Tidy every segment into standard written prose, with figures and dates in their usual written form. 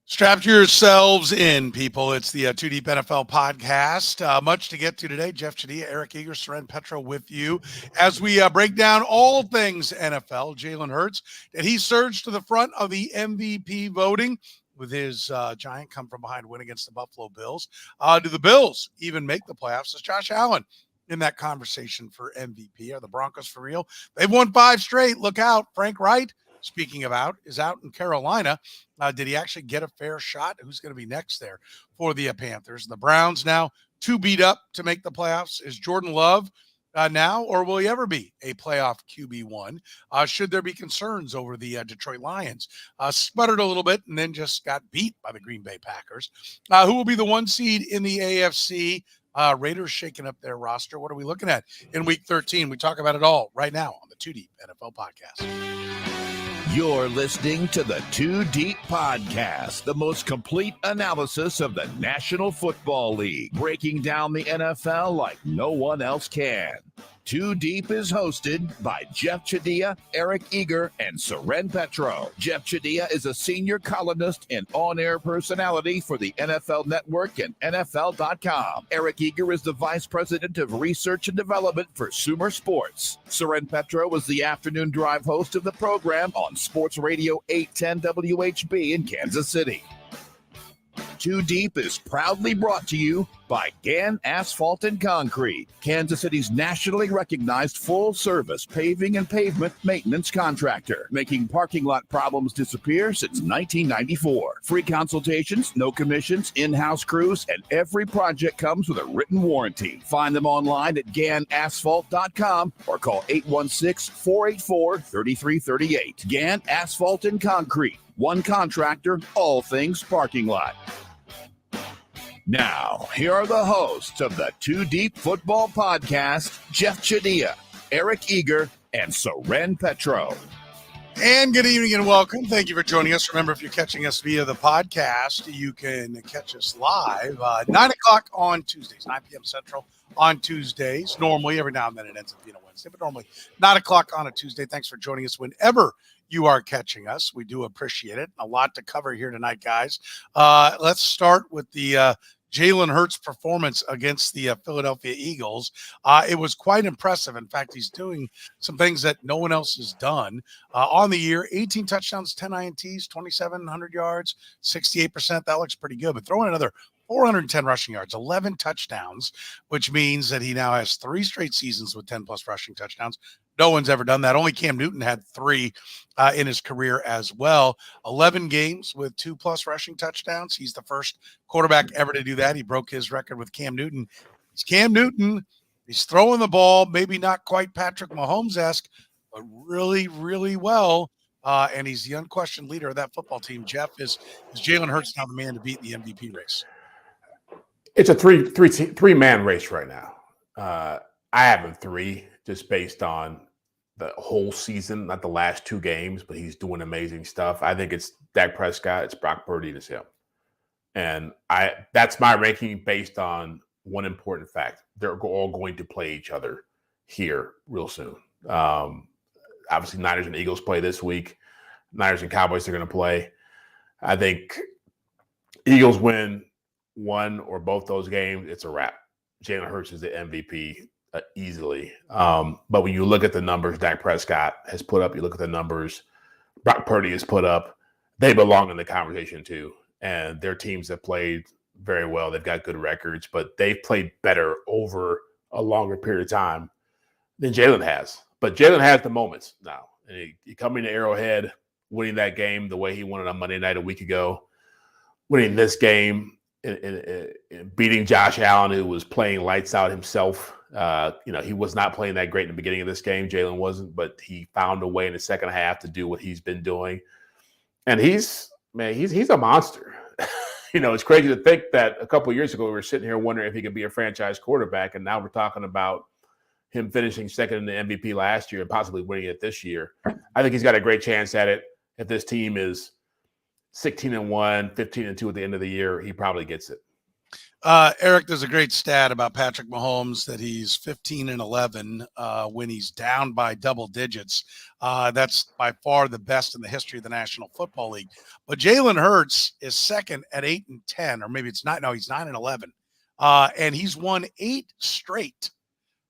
Strap yourselves in, people. It's the Two Deep NFL podcast. Much to get to today. Jeff Chadiha, Eric Eager, Soren Petro with you as we break down all things NFL. Jalen Hurts, and he surged to the front of the MVP voting with his giant come-from-behind win against the Buffalo Bills. Do the Bills even make the playoffs? Is Josh Allen in that conversation for MVP? Are the Broncos for real? They've won 5 straight. Look out. Frank Reich, speaking of out, is out in Carolina. Did he actually get a fair shot? Who's going to be next there for the Panthers? The Browns now 2 beat up to make the playoffs. Is Jordan Love now, or will he ever be a playoff QB1? Should there be concerns over the Detroit Lions? Sputtered a little bit and then just got beat by the Green Bay Packers. Who will be the 1 seed in the AFC? Raiders shaking up their roster. What are we looking at in Week 13? We talk about it all right now on the Two Deep NFL podcast. You're listening to the Two Deep Podcast, the most complete analysis of the National Football League, breaking down the NFL like no one else can. Two Deep is hosted by Jeff Chadiha, Eric Eager, and Soren Petro. Jeff Chadiha is a senior columnist and on-air personality for the NFL Network and NFL.com. Eric Eager is the vice president of research and development for Sumer Sports. Soren Petro is the afternoon drive host of the program on Sports Radio 810 WHB in Kansas City. Two Deep is proudly brought to you by Gann Asphalt and Concrete, Kansas City's nationally recognized full-service paving and pavement maintenance contractor, making parking lot problems disappear since 1994. Free consultations, no commissions, in-house crews, and every project comes with a written warranty. Find them online at GannAsphalt.com or call 816-484-3338. Gann Asphalt and Concrete. One contractor, all things parking lot. Now, here are the hosts of the Two Deep Football Podcast, Jeff Chadiha, Eric Eager, and Soren Petro. And good evening and welcome. Thank you for joining us. Remember, if you're catching us via the podcast, you can catch us live 9 o'clock on Tuesdays, 9 p.m. Central on Tuesdays. Normally, every now and then it ends up being a Wednesday, but normally 9 o'clock on a Tuesday. Thanks for joining us whenever you are catching us. We do appreciate it. A lot to cover here tonight, guys. Let's start with the Jalen Hurts performance against the Philadelphia Eagles. It was quite impressive. In fact, he's doing some things that no one else has done. On the year, 18 touchdowns, 10 INTs, 2,700 yards, 68%. That looks pretty good. But throw in another 410 rushing yards, 11 touchdowns, which means that he now has 3 straight seasons with 10-plus rushing touchdowns. No one's ever done that. Only Cam Newton had 3 in his career as well. 11 games with 2-plus rushing touchdowns. He's the first quarterback ever to do that. He broke his record with Cam Newton. It's Cam Newton. He's throwing the ball, maybe not quite Patrick Mahomes-esque, but really, really well. And he's the unquestioned leader of that football team. Jeff, is Jalen Hurts now the man to beat in the MVP race? It's a three-man race right now. I have him 3 just based on the whole season, not the last 2 games, but he's doing amazing stuff. I think it's Dak Prescott, it's Brock Purdy, and it's him. And that's my ranking based on one important fact. They're all going to play each other here real soon. Obviously, Niners and Eagles play this week. Niners and Cowboys are going to play. I think Eagles win one or both those games, it's a wrap. Jalen Hurts is the MVP easily. But when you look at the numbers Dak Prescott has put up, you look at the numbers Brock Purdy has put up, they belong in the conversation too. And their teams have played very well. They've got good records, but they've played better over a longer period of time than Jalen has. But Jalen has the moments now. And he coming to Arrowhead, winning that game the way he won it on Monday night a week ago, winning this game, in beating Josh Allen, who was playing lights out himself. He was not playing that great in the beginning of this game. Jalen wasn't, but he found a way in the second half to do what he's been doing. And he's a monster. It's crazy to think that a couple of years ago we were sitting here wondering if he could be a franchise quarterback, and now we're talking about him finishing second in the MVP last year and possibly winning it this year. I think he's got a great chance at it. If this team is 16-1, 15-2 at the end of the year, he probably gets it. Eric, there's a great stat about Patrick Mahomes that he's 15-11 when he's down by double digits. That's by far the best in the history of the National Football League. But Jalen Hurts is second at 8-10, or maybe it's not. No, he's 9-11, and he's won 8 straight.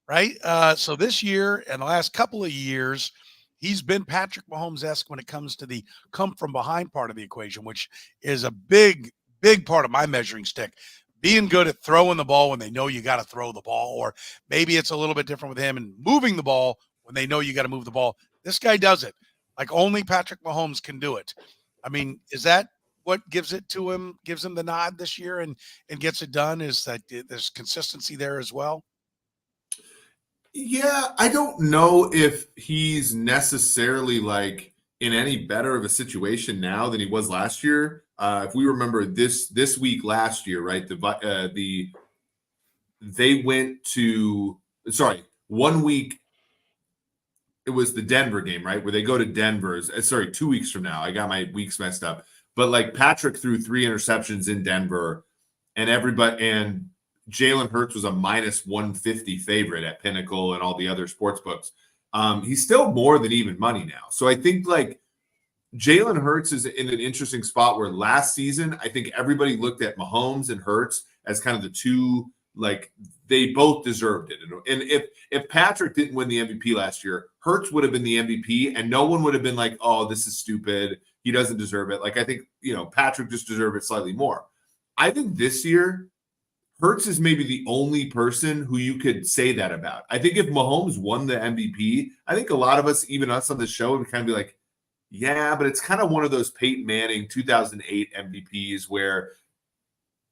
Right. So this year and the last couple of years, he's been Patrick Mahomes-esque when it comes to the come from behind part of the equation, which is a big part of my measuring stick. Being good at throwing the ball when they know you got to throw the ball, or maybe it's a little bit different with him and moving the ball when they know you got to move the ball. This guy does it like only Patrick Mahomes can do it. I mean, is that what gives it to him, gives him the nod this year and gets it done? Is that there's consistency there as well? Yeah, I don't know if he's necessarily like in any better of a situation now than he was last year. If we remember this week last year, right? They went to 1 week. It was the Denver game, right? Where they go to Denver. 2 weeks from now. I got my weeks messed up. But like Patrick threw 3 interceptions in Denver, and Jalen Hurts was a minus 150 favorite at Pinnacle and all the other sports books. He's still more than even money now. So I think like Jalen Hurts is in an interesting spot where last season, I think everybody looked at Mahomes and Hurts as kind of the two, like they both deserved it. And if Patrick didn't win the MVP last year, Hurts would have been the MVP and no one would have been like, oh, this is stupid. He doesn't deserve it. Like, I think, Patrick just deserved it slightly more. I think this year, Hurts is maybe the only person who you could say that about. I think if Mahomes won the MVP, I think a lot of us, even us on the show, would kind of be like, yeah, but it's kind of one of those Peyton Manning 2008 MVPs where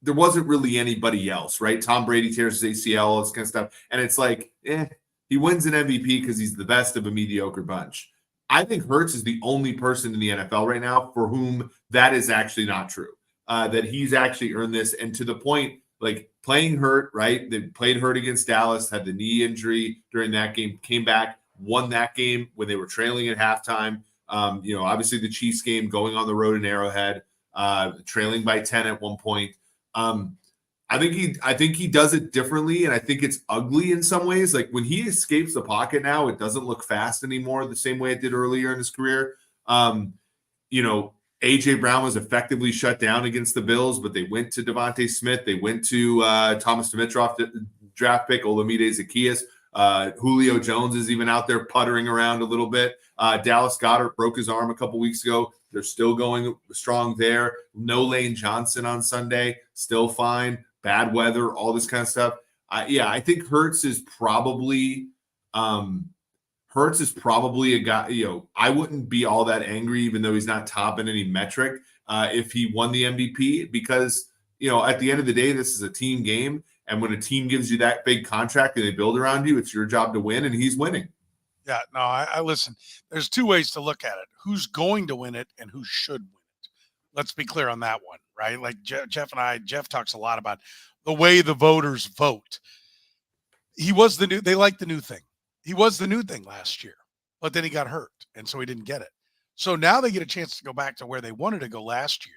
there wasn't really anybody else, right? Tom Brady tears his ACL, all this kind of stuff. And it's like, he wins an MVP because he's the best of a mediocre bunch. I think Hurts is the only person in the NFL right now for whom that is actually not true, that he's actually earned this. And to the point, like playing hurt, right? They played hurt against Dallas, had the knee injury during that game, came back, won that game when they were trailing at halftime. Obviously the Chiefs game going on the road in Arrowhead, trailing by 10 at one point. I think he does it differently, and I think it's ugly in some ways. Like when he escapes the pocket now, it doesn't look fast anymore the same way it did earlier in his career. A.J. Brown was effectively shut down against the Bills, but they went to Devontae Smith. They went to Thomas Dimitroff, draft pick, Olamide Zaccheaus. Julio Jones is even out there puttering around a little bit. Dallas Goedert broke his arm a couple weeks ago. They're still going strong there. No Lane Johnson on Sunday, still fine. Bad weather, all this kind of stuff. I think Hurts is probably a guy, I wouldn't be all that angry, even though he's not top in any metric, if he won the MVP, because, at the end of the day, this is a team game. And when a team gives you that big contract and they build around you, it's your job to win, and he's winning. Yeah, no, I listen. There's 2 ways to look at it. Who's going to win it and who should win it. Let's be clear on that one, right? Like Jeff talks a lot about the way the voters vote. They like the new thing. He was the new thing last year, but then he got hurt, and so he didn't get it. So now they get a chance to go back to where they wanted to go last year.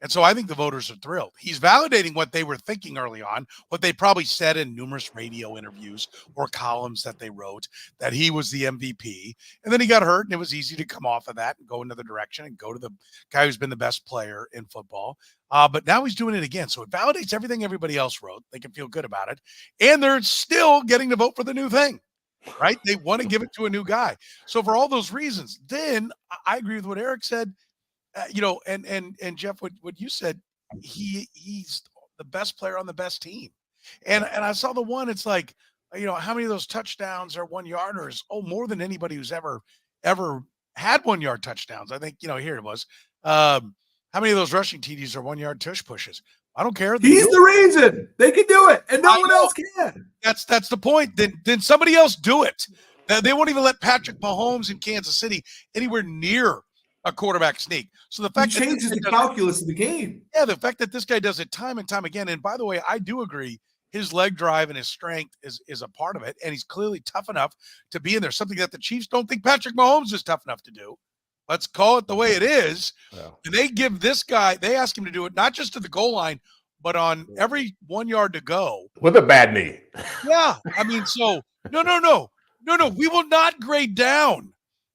And so I think the voters are thrilled. He's validating what they were thinking early on, what they probably said in numerous radio interviews or columns that they wrote, that he was the MVP. And then he got hurt, and it was easy to come off of that and go another direction and go to the guy who's been the best player in football. But now he's doing it again. So it validates everything everybody else wrote. They can feel good about it. And they're still getting to vote for the new thing. Right? They want to give it to a new guy. So for all those reasons, then I agree with what Eric said. And Jeff, what you said, he's the best player on the best team. And I saw the one, it's like, how many of those touchdowns are 1-yarders? Oh, more than anybody who's ever had 1-yard touchdowns. I think, here it was. How many of those rushing TDs are 1-yard tush pushes? I don't care. He's the reason they can do it, and no one else can. That's the point. Then somebody else do it. They won't even let Patrick Mahomes in Kansas City anywhere near a quarterback sneak. So the fact that changes the calculus of the game. Yeah, the fact that this guy does it time and time again. And by the way, I do agree his leg drive and his strength is a part of it, and he's clearly tough enough to be in there. Something that the Chiefs don't think Patrick Mahomes is tough enough to do. Let's call it the way it is. Yeah. And they give this guy, they ask him to do it not just to the goal line, but on every 1 yard to go. With a bad knee. Yeah. I mean, so no. We will not grade down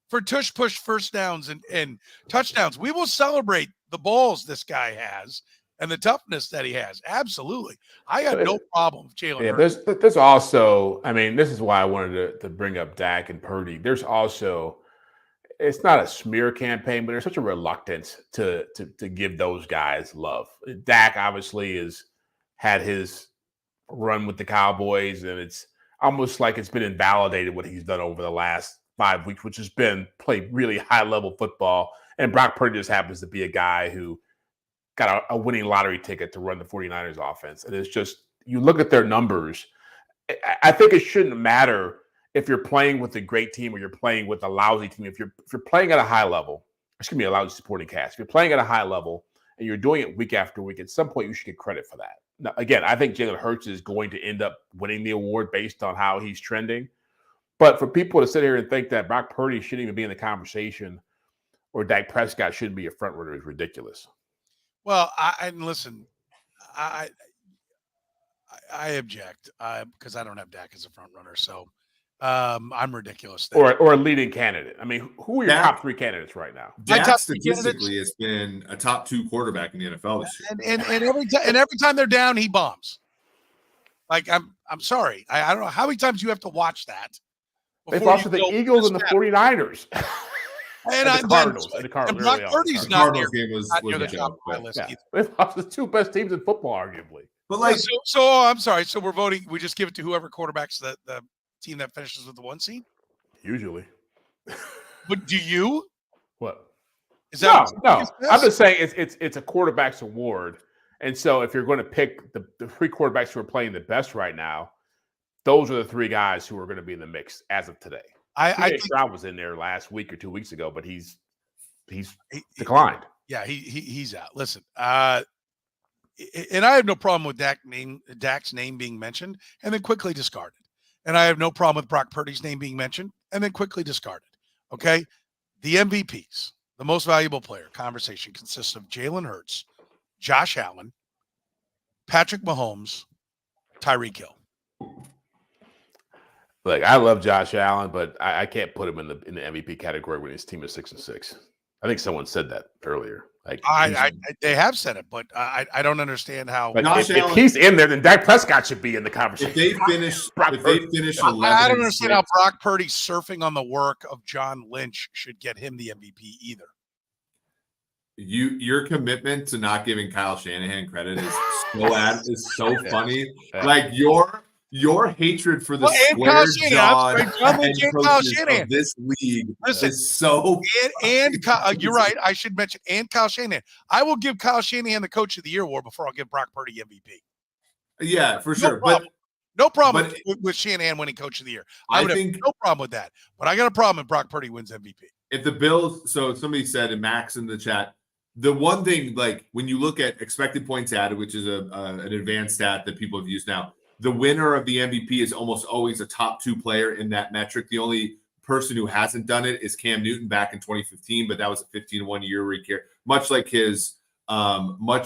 for tush push first downs and touchdowns. We will celebrate the balls this guy has and the toughness that he has. Absolutely. I got no problem with Jalen Hurts. There's also, I mean, this is why I wanted to bring up Dak and Purdy. There's also, it's not a smear campaign, but there's such a reluctance to give those guys love. Dak obviously has had his run with the Cowboys, and it's almost like it's been invalidated what he's done over the last 5 weeks, which has been play really high-level football. And Brock Purdy just happens to be a guy who got a winning lottery ticket to run the 49ers offense. And it's just, you look at their numbers, I think it shouldn't matter if you're playing with a great team or you're playing with a lousy team. If you're playing at a high level, excuse me, a lousy supporting cast. If you're playing at a high level and you're doing it week after week, at some point you should get credit for that. Now, again, I think Jalen Hurts is going to end up winning the award based on how he's trending. But for people to sit here and think that Brock Purdy shouldn't even be in the conversation or Dak Prescott shouldn't be a front runner is ridiculous. Well, I object because I don't have Dak as a front runner, so I'm ridiculous there. Or a leading candidate. I mean, who are your top 3 candidates right now? Dak statistically has been a top 2 quarterback in the NFL this year. And every time they're down, he bombs. Like I'm sorry, I don't know how many times you have to watch that. They've lost to the Eagles and the 49ers. And the Cardinals. And Brock Purdy's not near the top of my list. They've lost the 2 best teams in football, arguably. But like, so I'm sorry. So we're voting. We just give it to whoever quarterbacks the team that finishes with the 1 seed. Usually. But do you? What? Is that no? I'm just saying it's a quarterback's award, and so if you're going to pick the 3 quarterbacks who are playing the best right now, those are the 3 guys who are going to be in the mix as of today. I think Stroud was in there last week or 2 weeks ago, but he's declined. Yeah, he's out. Listen, and I have no problem with Dak's name being mentioned and then quickly discarded. And I have no problem with Brock Purdy's name being mentioned and then quickly discarded. Okay, the MVPs, the most valuable player conversation consists of Jalen Hurts, Josh Allen, Patrick Mahomes, Tyreek Hill. Look, I love Josh Allen, but I can't put him in the MVP category when his team is 6-6. I think someone said that earlier. Like they have said it, but I don't understand how. If he's in there, then Dak Prescott should be in the conversation. If they finish 11, I don't understand how Brock Purdy surfing on the work of John Lynch should get him the MVP either. Your commitment to not giving Kyle Shanahan credit is so funny. Yeah. Like your hatred for the square jawed head coaches of this league is so. And you're right. I should mention and Kyle Shanahan. I will give Kyle Shanahan the Coach of the Year award before I'll give Brock Purdy MVP. Yeah, for sure. No problem with Shanahan winning Coach of the Year. I think no problem with that. But I got a problem if Brock Purdy wins MVP. If the Bills, so somebody said, and Max in the chat, the one thing, like when you look at expected points added, which is an advanced stat that people have used now, the winner of the MVP is almost always a top 2 player in that metric. The only person who hasn't done it is Cam Newton back in 2015, but that was a 15-1 year recare, much like his Auburn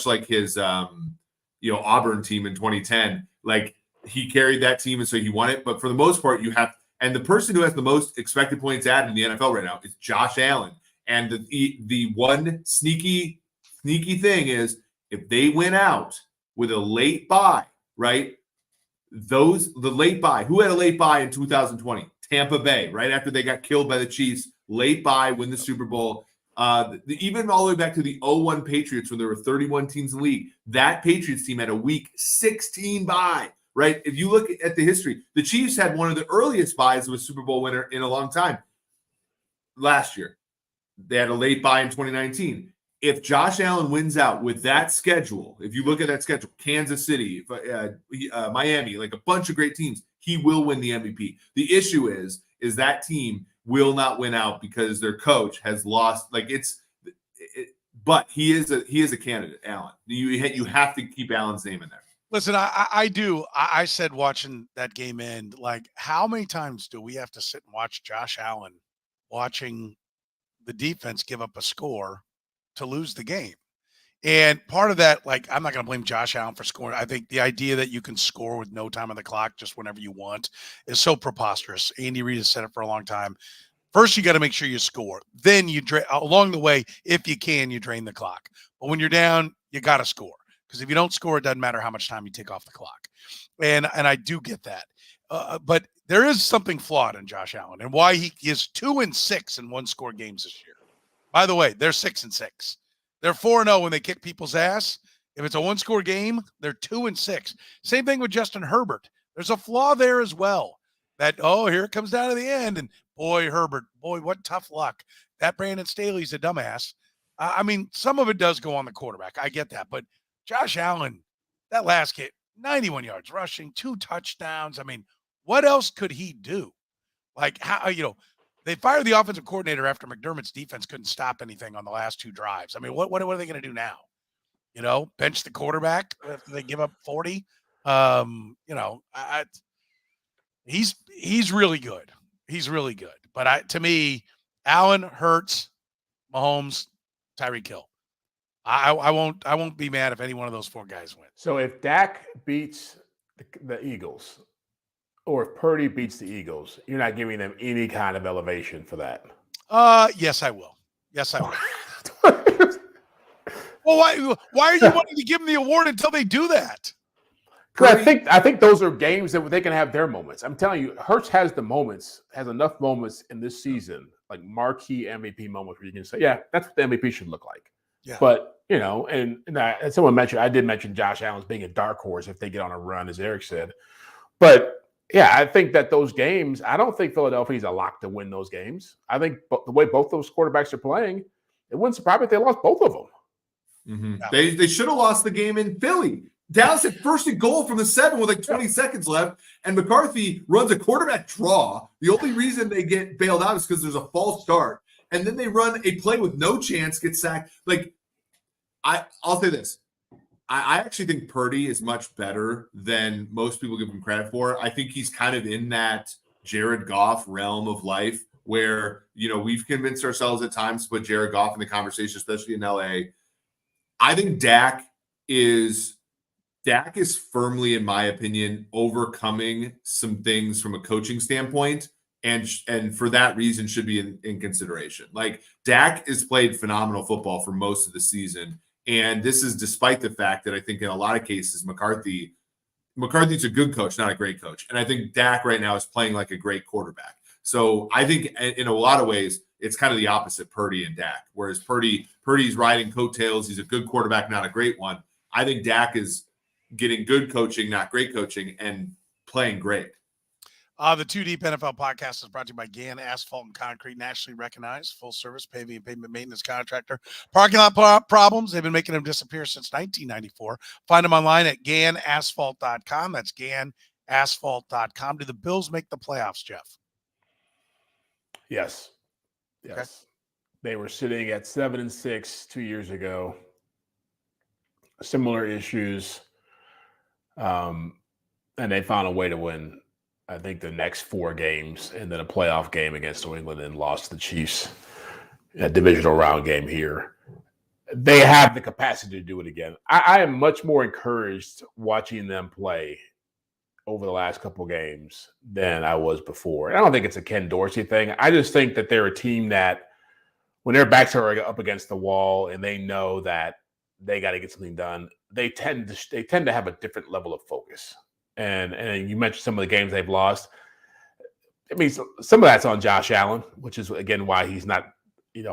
team in 2010. Like he carried that team, and so he won it. But for the most part, you have, and the person who has the most expected points added in the NFL right now is Josh Allen. And the one sneaky thing is if they win out with a late bye, right? The late bye. Who had a late bye in 2020? Tampa Bay, right after they got killed by the Chiefs. Late bye, win the Super Bowl. Even all the way back to the 0-1 Patriots when there were 31 teams in the league. That Patriots team had a week 16 bye, right? If you look at the history, the Chiefs had one of the earliest byes of a Super Bowl winner in a long time last year. They had a late bye in 2019. If Josh Allen wins out with that schedule, if you look at that schedule, Kansas City, Miami, like a bunch of great teams, he will win the MVP. The issue is that team will not win out because their coach has lost. But he is a candidate, Allen. You have to keep Allen's name in there. Listen, I do. I said watching that game end, like how many times do we have to sit and watch Josh Allen watching the defense give up a score to lose the game? And part of that, like, I'm not going to blame Josh Allen for scoring. I think the idea that you can score with no time on the clock just whenever you want is so preposterous. Andy Reid has said it for a long time. First, you got to make sure you score. Then you along the way, if you can, you drain the clock. But when you're down, you got to score, because if you don't score, it doesn't matter how much time you take off the clock. And I do get that. But there is something flawed in Josh Allen and why he is 2-6 in one-score games this year. By the way, they're 6-6. They're 4-0 when they kick people's ass. If it's a one-score game, they're 2-6. Same thing with Justin Herbert. There's a flaw there as well. That, here it comes down to the end. And boy, Herbert, what tough luck. That Brandon Staley's a dumbass. I mean, some of it does go on the quarterback. I get that. But Josh Allen, that last hit, 91 yards rushing, 2 touchdowns. I mean, what else could he do? Like, how, they fired the offensive coordinator after McDermott's defense couldn't stop anything on the last 2 drives. I mean, what are they going to do now? Bench the quarterback if they give up 40. He's really good. He's really good. But to me, Allen, Hurts, Mahomes, Tyreek Hill. I won't be mad if any one of those 4 guys win. So if Dak beats the Eagles, or if Purdy beats the Eagles, you're not giving them any kind of elevation for that. Yes, I will. Well, why are you wanting to give them the award until they do that? Because I think those are games that they can have their moments. I'm telling you, Hurts has enough moments in this season, like marquee MVP moments, where you can say, yeah, that's what the MVP should look like. Yeah. But, and someone mentioned, I did mention Josh Allen's being a dark horse if they get on a run, as Eric said. But yeah, I think that those games, I don't think Philadelphia's a lock to win those games. I think the way both those quarterbacks are playing, it wouldn't surprise me if they lost both of them. Mm-hmm. Yeah. They should have lost the game in Philly. Dallas at first and goal from the 7 with like 20 seconds left, and McCarthy runs a quarterback draw. The only reason they get bailed out is because there's a false start, and then they run a play with no chance, get sacked. Like, I'll say this. I actually think Purdy is much better than most people give him credit for. I think he's kind of in that Jared Goff realm of life where, we've convinced ourselves at times to put Jared Goff in the conversation, especially in LA. I think Dak is firmly, in my opinion, overcoming some things from a coaching standpoint, and for that reason should be in consideration. Like, Dak has played phenomenal football for most of the season. And this is despite the fact that I think in a lot of cases, McCarthy's a good coach, not a great coach. And I think Dak right now is playing like a great quarterback. So I think in a lot of ways, it's kind of the opposite, Purdy and Dak. Whereas Purdy's riding coattails. He's a good quarterback, not a great one. I think Dak is getting good coaching, not great coaching, and playing great. The 2 Deep NFL podcast is brought to you by Gann Asphalt and Concrete, nationally recognized full-service paving and pavement maintenance contractor. Parking lot problems, they've been making them disappear since 1994. Find them online at GannAsphalt.com. That's GannAsphalt.com. Do the Bills make the playoffs, Jeff? Yes. Okay. They were sitting at 7-6 2 years ago. Similar issues. And they found a way to win, I think, the next 4 games, and then a playoff game against New England, and lost to the Chiefs. A divisional round game here. They have the capacity to do it again. I am much more encouraged watching them play over the last couple of games than I was before. I don't think it's a Ken Dorsey thing. I just think that they're a team that, when their backs are up against the wall and they know that they got to get something done, they tend to have a different level of focus. And you mentioned some of the games they've lost. I mean, some of that's on Josh Allen, which is, again, why he's not,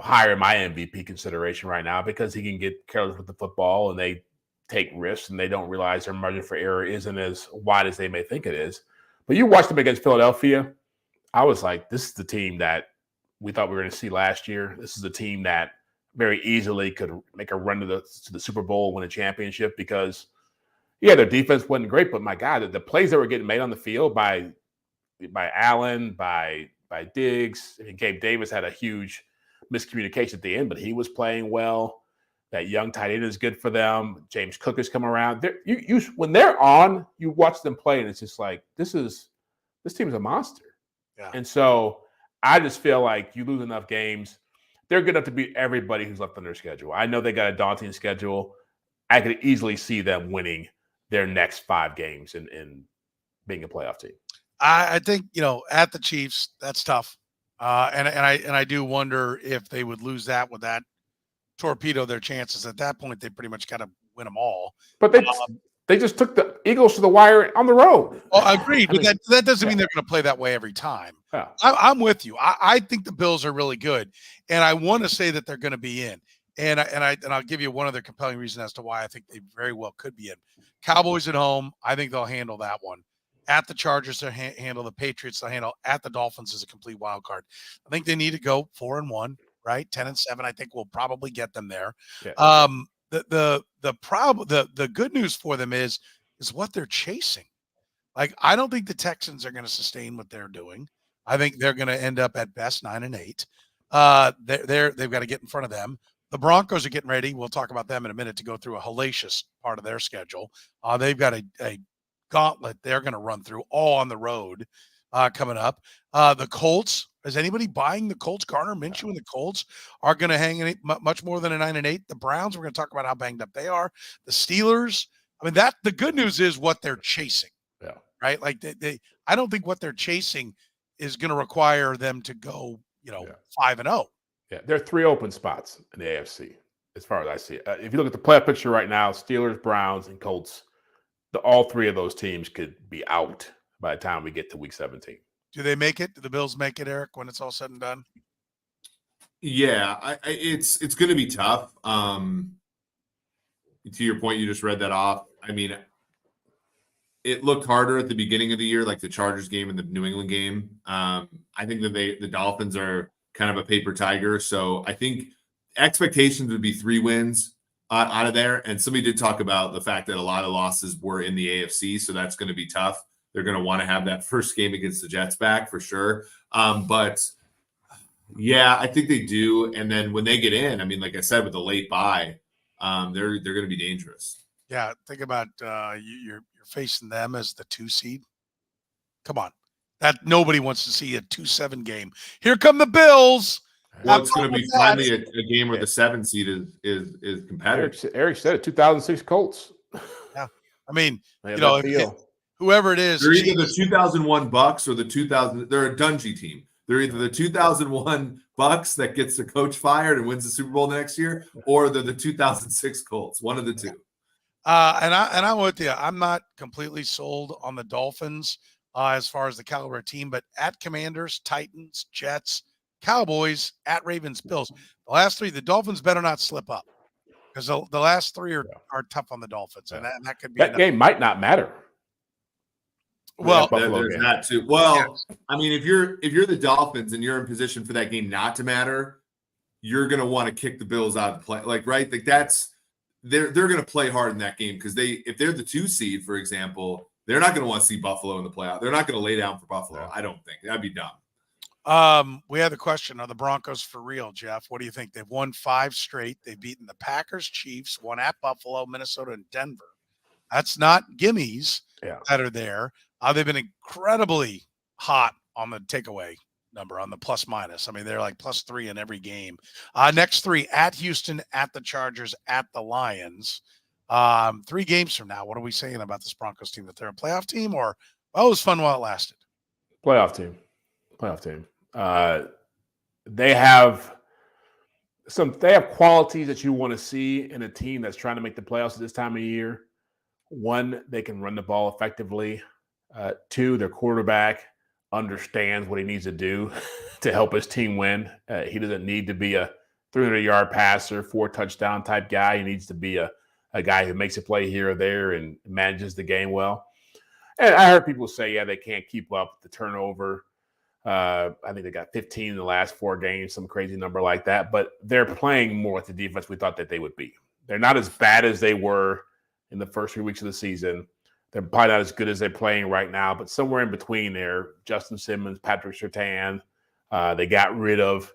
higher in my MVP consideration right now, because he can get careless with the football and they take risks and they don't realize their margin for error isn't as wide as they may think it is. But you watched them against Philadelphia. I was like, this is the team that we thought we were going to see last year. This is a team that very easily could make a run to the Super Bowl, win a championship, because their defense wasn't great, but my God, the plays that were getting made on the field by Allen, by Diggs. I mean, Gabe Davis had a huge miscommunication at the end, but he was playing well. That young tight end is good for them. James Cook has come around. When they're on, you watch them play, and it's just like, this team is a monster. Yeah. And so I just feel like you lose enough games. they're good enough to beat everybody who's left on their schedule. I know they got a daunting schedule. I could easily see them winning their next 5 games and being a playoff team. I think, at the Chiefs, that's tough. And I do wonder if they would lose that, would that torpedo their chances. At that point, they pretty much got to win them all. But they just took the Eagles to the wire on the road. Oh, agreed. But that doesn't mean they're going to play that way every time. Yeah. I'm with you. I think the Bills are really good, and I want to say that they're going to be in. And I'll give you one other compelling reason as to why I think they very well could be in. Cowboys at home, I think they'll handle that one. At the Chargers, they'll handle the Patriots. They'll handle at the Dolphins as a complete wild card. I think they need to go 4-1, right? 10-7. I think we'll probably get them there. Yeah. The good news for them is what they're chasing. Like, I don't think the Texans are going to sustain what they're doing. I think they're going to end up at best 9-8. They've got to get in front of them. The Broncos are getting ready. We'll talk about them in a minute to go through a hellacious part of their schedule. They've got a gauntlet they're going to run through all on the road coming up. The Colts, is anybody buying the Colts? Gardner Minshew and the Colts are going to hang in much more than a 9-8. The Browns, we're going to talk about how banged up they are. The Steelers, the good news is what they're chasing. Yeah. Right? Like I don't think what they're chasing is going to require them to go, 5-0. Yeah, there are 3 open spots in the AFC as far as I see it. If you look at the playoff picture right now, Steelers, Browns, and Colts, all 3 of those teams could be out by the time we get to Week 17. Do they make it? Do the Bills make it, Eric, when it's all said and done? Yeah, it's going to be tough. To your point, you just read that off. It looked harder at the beginning of the year, like the Chargers game and the New England game. I think that the Dolphins are kind of a paper tiger. So I think expectations would be 3 wins out of there. And somebody did talk about the fact that a lot of losses were in the AFC. So that's going to be tough. They're going to want to have that first game against the Jets back for sure. But yeah, I think they do. And then when they get in, like I said, with the late bye, they're going to be dangerous. Yeah. Think about you're facing them as the 2 seed. Come on. That nobody wants to see a 2-7 game. Here come the Bills. Well, it's going to be finally a game where the 7 seed is competitive. Eric said it, 2006 Colts. Yeah. Whoever it is. They're either the 2001 Bucks or the 2000. They're a Dungy team. They're either the 2001 Bucks that gets the coach fired and wins the Super Bowl next year, or they're the 2006 Colts. One of the two. And I'm with you. I'm not completely sold on the Dolphins as far as the caliber of team, but at Commanders, Titans, Jets, Cowboys, at Ravens, Bills, the last 3, the Dolphins better not slip up because the last 3 are tough on the Dolphins, and that could be that game might not matter. Well, there's that too. Well, if you're the Dolphins and you're in position for that game not to matter, you're going to want to kick the Bills out of the play. They're going to play hard in that game because if they're the 2 seed, for example, they're not going to want to see Buffalo in the playoff. They're not going to lay down for Buffalo. Yeah. I don't think that'd be dumb. We had the question: are the Broncos for real, Jeff? What do you think? They've won 5 straight. They've beaten the Packers, Chiefs, won at Buffalo, Minnesota, and Denver. That's not gimmies that are there. They've been incredibly hot on the takeaway number, on the plus minus. They're like +3 in every game. Next 3 at Houston, at the Chargers, at the Lions. 3 games from now, what are we saying about this Broncos team? That they're a playoff team, or it was fun while it lasted? Playoff team. They have qualities that you want to see in a team that's trying to make the playoffs at this time of year. 1, they can run the ball effectively. 2, their quarterback understands what he needs to do to help his team win. He doesn't need to be a 300-yard passer, 4-touchdown type guy. He needs to be a guy who makes a play here or there and manages the game well. And I heard people say, they can't keep up the turnover. I think they got 15 in the last 4 games, some crazy number like that. But they're playing more with the defense we thought that they would be. They're not as bad as they were in the first 3 weeks of the season. They're probably not as good as they're playing right now, but somewhere in between there, Justin Simmons, Patrick Surtain, they got rid of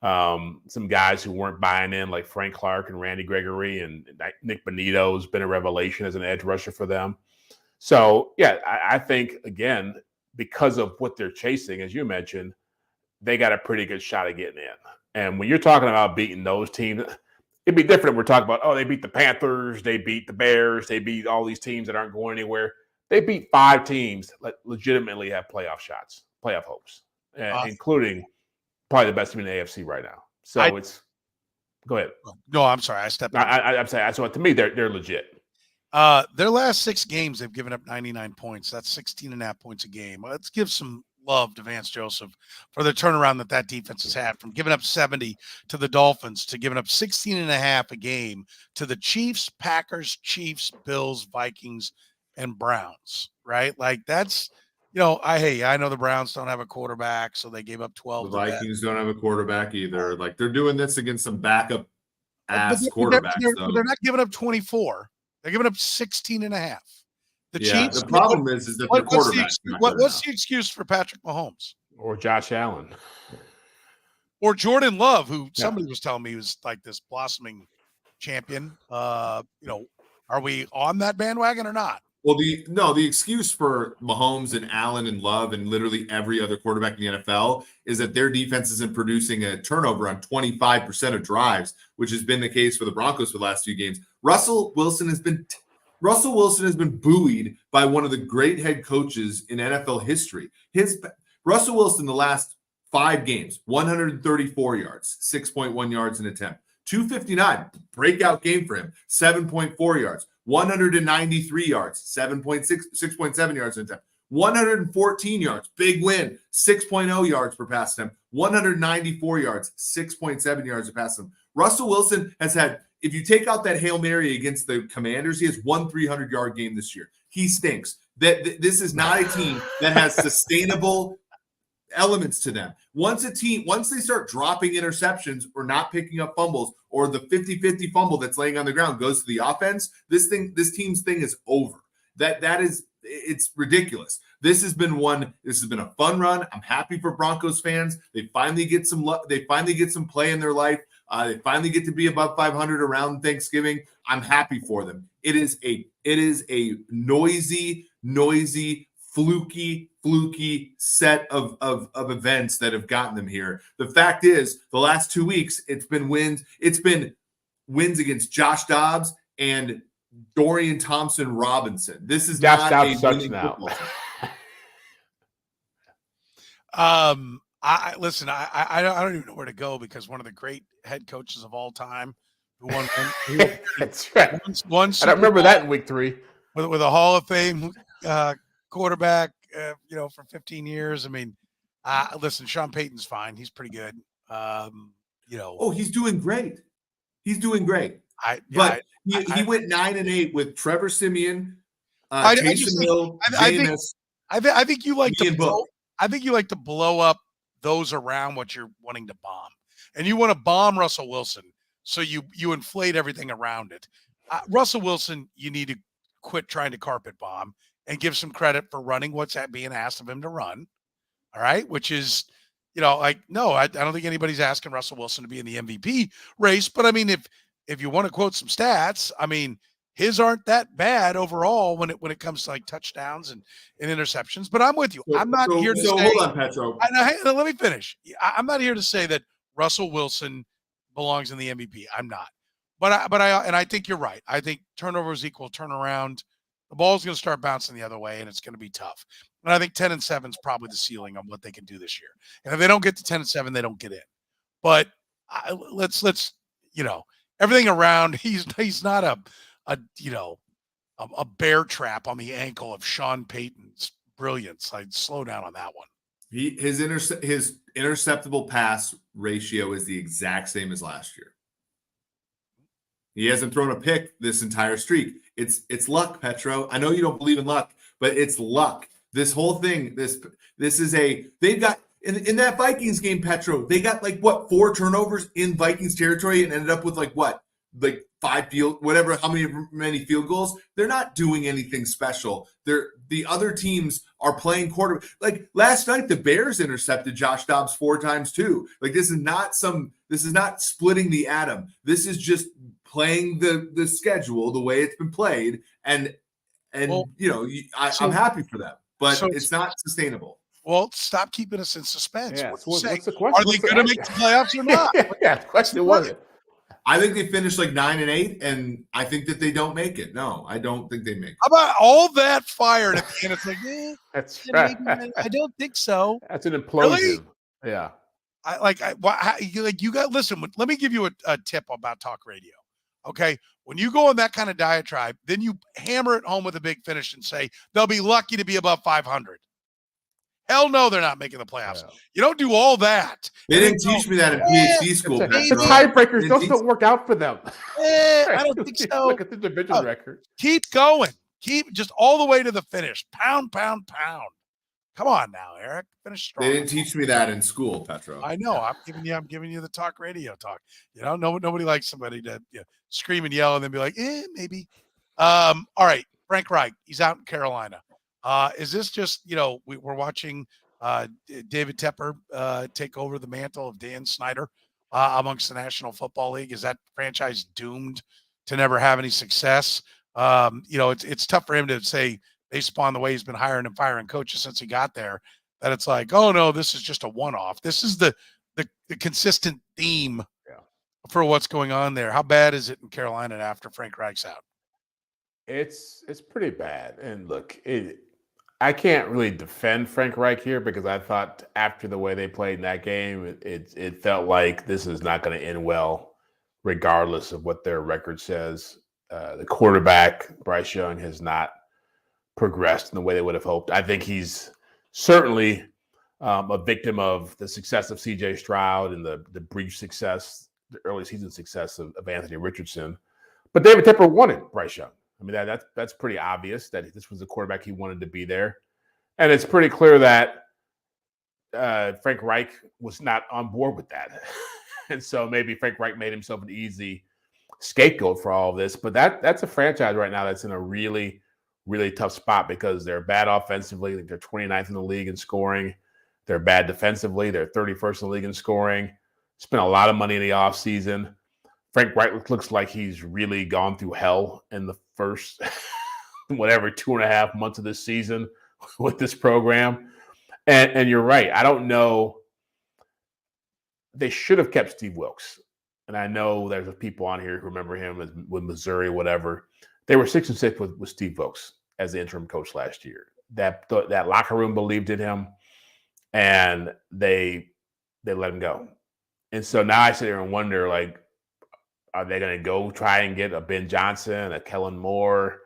some guys who weren't buying in, like Frank Clark and Randy Gregory, and Nick Bonito has been a revelation as an edge rusher for them. So, I think, again, because of what they're chasing, as you mentioned, they got a pretty good shot at getting in. And when you're talking about beating those teams, it'd be different. We're talking about, oh, they beat the Panthers, they beat the Bears, they beat all these teams that aren't going anywhere. They beat 5 teams that legitimately have playoff hopes, including probably the best team in the AFC right now. So go ahead. No, I'm sorry. I stepped in. I'm saying, so to me, they're legit. Their last 6 games, they've given up 99 points. That's 16.5 points a game. Let's give some love to Vance Joseph for the turnaround that defense has had from giving up 70 to the Dolphins to giving up 16.5 a game to the Chiefs, Packers, Chiefs, Bills, Vikings, and Browns, right? Like that's, I know the Browns don't have a quarterback, so they gave up 12. The Vikings don't have a quarterback either. Like they're doing this against some backup ass quarterbacks. They're not giving up 24. They're giving up 16.5. The Chiefs. The problem is that their quarterback's what's the excuse for Patrick Mahomes or Josh Allen or Jordan Love, who somebody was telling me was like this blossoming champion? Are we on that bandwagon or not? Well, the excuse for Mahomes and Allen and Love and literally every other quarterback in the NFL is that their defense isn't producing a turnover on 25% of drives, which has been the case for the Broncos for the last few games. Russell Wilson has been buoyed by one of the great head coaches in NFL history. Russell Wilson, the last 5 games, 134 yards, 6.1 yards an attempt. 259, breakout game for him, 7.4 yards, 193 yards, 6.7 yards an attempt, 114 yards, big win, 6.0 yards per pass attempt, 194 yards, 6.7 yards per pass attempt. Russell Wilson has had, if you take out that Hail Mary against the Commanders, he has 1 300-yard game this year. He stinks. This is not a team that has sustainable elements to them. Once they start dropping interceptions or not picking up fumbles, or the 50-50 fumble that's laying on the ground goes to the offense, this team's thing is over. It's ridiculous. This has been a fun run. I'm happy for Broncos fans. They finally get some play in their life. They finally get to be above 500 around Thanksgiving. I'm happy for them. It is a noisy, fluky set of events that have gotten them here. The fact is, the last 2 weeks, it's been wins against Josh Dobbs and Dorian Thompson-Robinson. This is Josh not Dobbs a winning now. football team. I don't even know where to go because one of the great head coaches of all time who won That's right. one I don't remember that in week 3 with a Hall of Fame quarterback, for 15 years. I mean, listen, Sean Payton's fine. He's pretty good. He's doing great. He went 9-8 with Trevor Siemian, Taysom Hill, Jameis. I think you like to blow up those around what you're wanting to bomb, and you want to bomb Russell Wilson, so you inflate everything around it. Russell Wilson, you need to quit trying to carpet bomb and give some credit for running what's being asked of him to run. All right. Which is, no, I don't think anybody's asking Russell Wilson to be in the MVP race, but I mean, if you want to quote some stats, I mean, his aren't that bad overall when it comes to like touchdowns and interceptions, but I'm with you. I'm not here to say, hold on, Petro. Let me finish. I'm not here to say that Russell Wilson belongs in the MVP. I'm not, but I think you're right. I think turnovers equal turnaround. The ball's going to start bouncing the other way, and it's going to be tough. And I think 10-7 is probably the ceiling on what they can do this year. And if they don't get to 10-7, they don't get in. But let's everything around. He's not a bear trap on the ankle of Sean Payton's brilliance. I'd slow down on that one. His interceptable pass ratio is the exact same as last year. He hasn't thrown a pick this entire streak. It's luck, Petro. I know you don't believe in luck, but it's luck. This whole thing, this is they've got in that Vikings game, Petro, they got 4 turnovers in Vikings territory and ended up with 5 many field goals. They're not doing anything special. The other teams are playing quarterback. Like last night, the Bears intercepted Josh Dobbs 4 times too. This is not splitting the atom. This is just playing the schedule the way it's been played. I'm happy for them, but it's not sustainable. Well, stop keeping us in suspense. Yeah. What So are you saying? what's the question? Are they going to make the playoffs or not? Yeah. The question was it. I think they finished like 9-8, and I think that they don't make it. No, I don't think they make it. How about all that fire and at the end it's like, That's maybe, right. I don't think so. That's an implosion. Really? Yeah. You got listen. Let me give you a tip about talk radio. Okay, when you go on that kind of diatribe, then you hammer it home with a big finish and say they'll be lucky to be above 500. Hell no, they're not making the playoffs. Yeah. You don't do all that. They didn't teach me that in PhD school. The Petro. tiebreakers don't work out for them. I don't think so. Look at the division record. Keep going. Keep just all the way to the finish. Pound, pound, pound. Come on now, Eric. Finish strong. They didn't teach me that in school, Petro. I know. I'm giving you the talk radio talk. Nobody likes somebody to scream and yell and then be like, maybe. All right, Frank Reich. He's out in Carolina. Is this just we're watching David Tepper take over the mantle of Dan Snyder amongst the National Football League? Is that franchise doomed to never have any success? It's tough for him to say, based upon the way he's been hiring and firing coaches since he got there, that it's like, oh no, this is just a one-off. This is the consistent theme for what's going on there. How bad is it in Carolina after Frank Reich's out? It's pretty bad. And look, I can't really defend Frank Reich here because I thought after the way they played in that game, it felt like this is not going to end well, regardless of what their record says. The quarterback, Bryce Young, has not progressed in the way they would have hoped. I think he's certainly a victim of the success of C.J. Stroud and the brief success, the early season success of Anthony Richardson. But David Tepper wanted Bryce Young. I mean, that's pretty obvious that this was the quarterback he wanted to be there. And it's pretty clear that Frank Reich was not on board with that. And so maybe Frank Reich made himself an easy scapegoat for all of this. But that's a franchise right now that's in a really, really tough spot because they're bad offensively. They're 29th in the league in scoring. They're bad defensively. They're 31st in the league in scoring. Spent a lot of money in the offseason. Frank Reich looks like he's really gone through hell in the first, 2.5 months of this season with this program. And you're right. I don't know. They should have kept Steve Wilkes. And I know there's people on here who remember him with Missouri, whatever. They were 6-6 with Steve Wilkes as the interim coach last year. That locker room believed in him, and they let him go. And so now I sit here and wonder, like, are they going to go try and get a Ben Johnson, a Kellen Moore?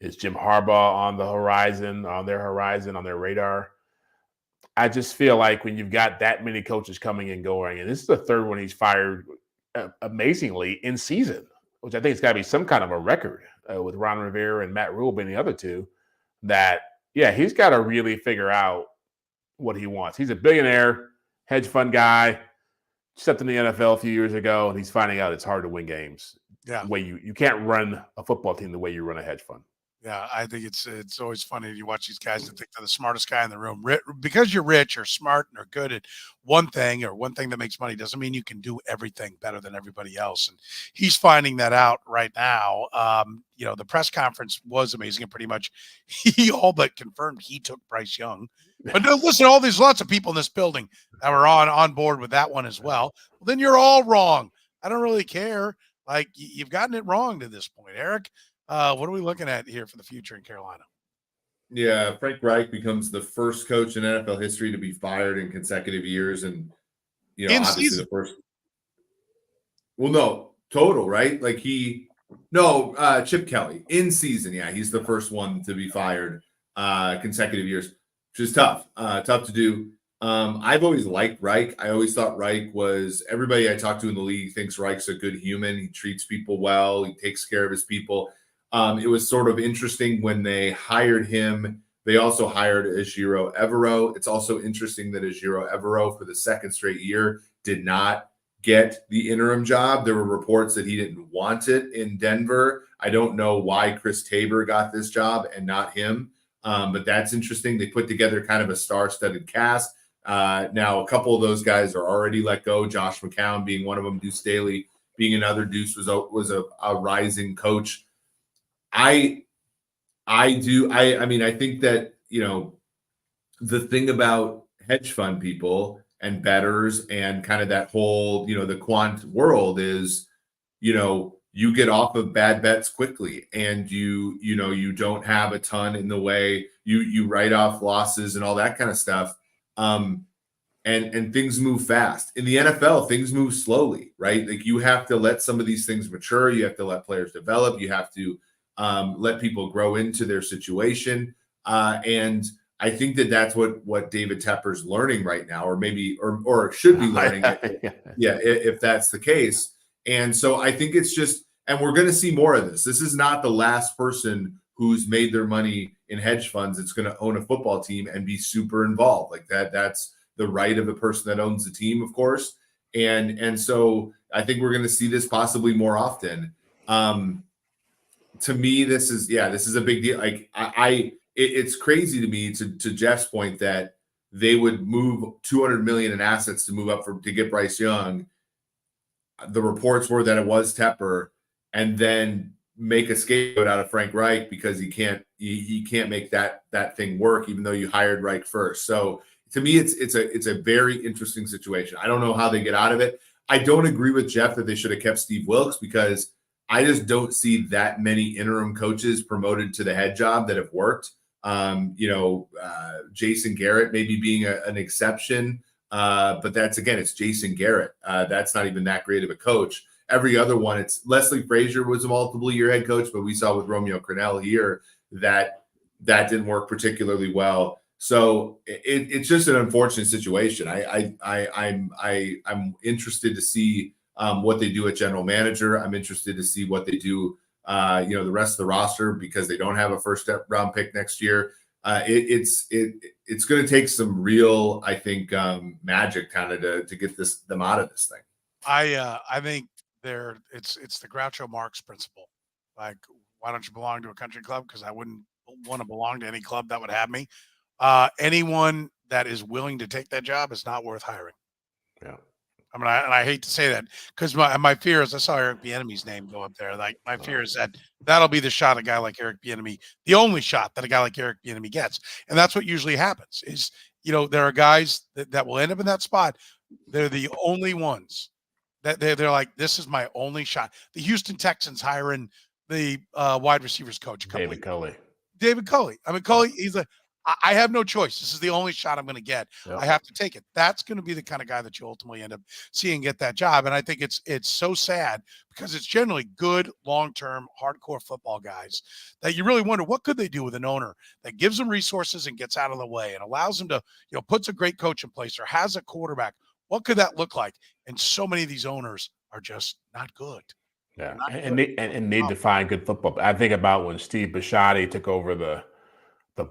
Is Jim Harbaugh on their radar? I just feel like when you've got that many coaches coming and going, and this is the third one he's fired amazingly in season, which I think it's got to be some kind of a record with Ron Rivera and Matt Rule being the other two, that, he's got to really figure out what he wants. He's a billionaire, hedge fund guy, stepped in the NFL a few years ago, and he's finding out it's hard to win games. Yeah. The way you can't run a football team the way you run a hedge fund. Yeah, I think it's always funny you watch these guys and think they're the smartest guy in the room. Because you're rich or smart and are good at one thing that makes money doesn't mean you can do everything better than everybody else. And he's finding that out right now. The press conference was amazing, and pretty much he all but confirmed he took Bryce Young. But no, listen, there's lots of people in this building that were on board with that one as well. Well, then you're all wrong. I don't really care. Like, you've gotten it wrong to this point, Eric. What are we looking at here for the future in Carolina? Yeah, Frank Reich becomes the first coach in NFL history to be fired in consecutive years, and obviously season. The first. Well, no, total, right? Like Chip Kelly in season. Yeah, he's the first one to be fired consecutive years, which is tough to do. I've always liked Reich. I always thought Reich was, everybody I talk to in the league thinks Reich's a good human. He treats people well. He takes care of his people. It was sort of interesting when they hired him. They also hired Ejiro Evero. It's also interesting that Ejiro Evero, for the second straight year, did not get the interim job. There were reports that he didn't want it in Denver. I don't know why Chris Tabor got this job and not him, but that's interesting. They put together kind of a star-studded cast. Now, a couple of those guys are already let go. Josh McCown being one of them. Deuce Staley being another. Deuce was a rising coach. I think that, the thing about hedge fund people and bettors and kind of that whole, the quant world is, you get off of bad bets quickly, and you don't have a ton in the way you write off losses and all that kind of stuff. And things move fast. In the NFL, things move slowly, right? Like, you have to let some of these things mature. You have to let players develop. You have to let people grow into their situation. And I think that's what David Tepper's learning right now, or maybe, or should be learning. If that's the case. And so I think it's just, and we're going to see more of this. This is not the last person who's made their money in hedge funds that's going to own a football team and be super involved like that. That's the right of the person that owns the team, of course. And so I think we're going to see this possibly more often. To me, this is a big deal. Like, it's crazy to me, to Jeff's point, that they would move $200 million in assets to move up to get Bryce Young. The reports were that it was Tepper, and then make a scapegoat out of Frank Reich because he can't make that thing work, even though you hired Reich first. So to me, it's a very interesting situation. I don't know how they get out of it. I don't agree with Jeff that they should have kept Steve Wilkes, because I just don't see that many interim coaches promoted to the head job that have worked. Jason Garrett maybe being an exception, but it's Jason Garrett. That's not even that great of a coach. Every other one, it's Leslie Frazier was a multiple-year head coach, but we saw with Romeo Crennel here that didn't work particularly well. So it's just an unfortunate situation. I'm interested to see what they do at general manager. I'm interested to see what they do, the rest of the roster, because they don't have a first-round pick next year. It's going to take some real, I think, magic kind of to get them out of this thing. I think it's the Groucho Marx principle. Like, why don't you belong to a country club? Because I wouldn't want to belong to any club that would have me. Anyone that is willing to take that job is not worth hiring. Yeah. I mean, I hate to say that, because my fear is, I saw Eric Bieniemy's name go up there. Like, my fear is that'll be the shot a guy like Eric Bieniemy, the only shot that a guy like Eric Bieniemy gets. And that's what usually happens is, there are guys that will end up in that spot. They're the only ones that they're like, this is my only shot. The Houston Texans hiring the wide receivers coach. David Culley. I mean, Culley, he's like, I have no choice. This is the only shot I'm going to get. Yep. I have to take it. That's going to be the kind of guy that you ultimately end up seeing get that job. And I think it's so sad, because it's generally good, long-term, hardcore football guys that you really wonder, what could they do with an owner that gives them resources and gets out of the way and allows them to, puts a great coach in place or has a quarterback. What could that look like? And so many of these owners are just not good. Yeah, and they define good football. I think about when Steve Bisciotti took over the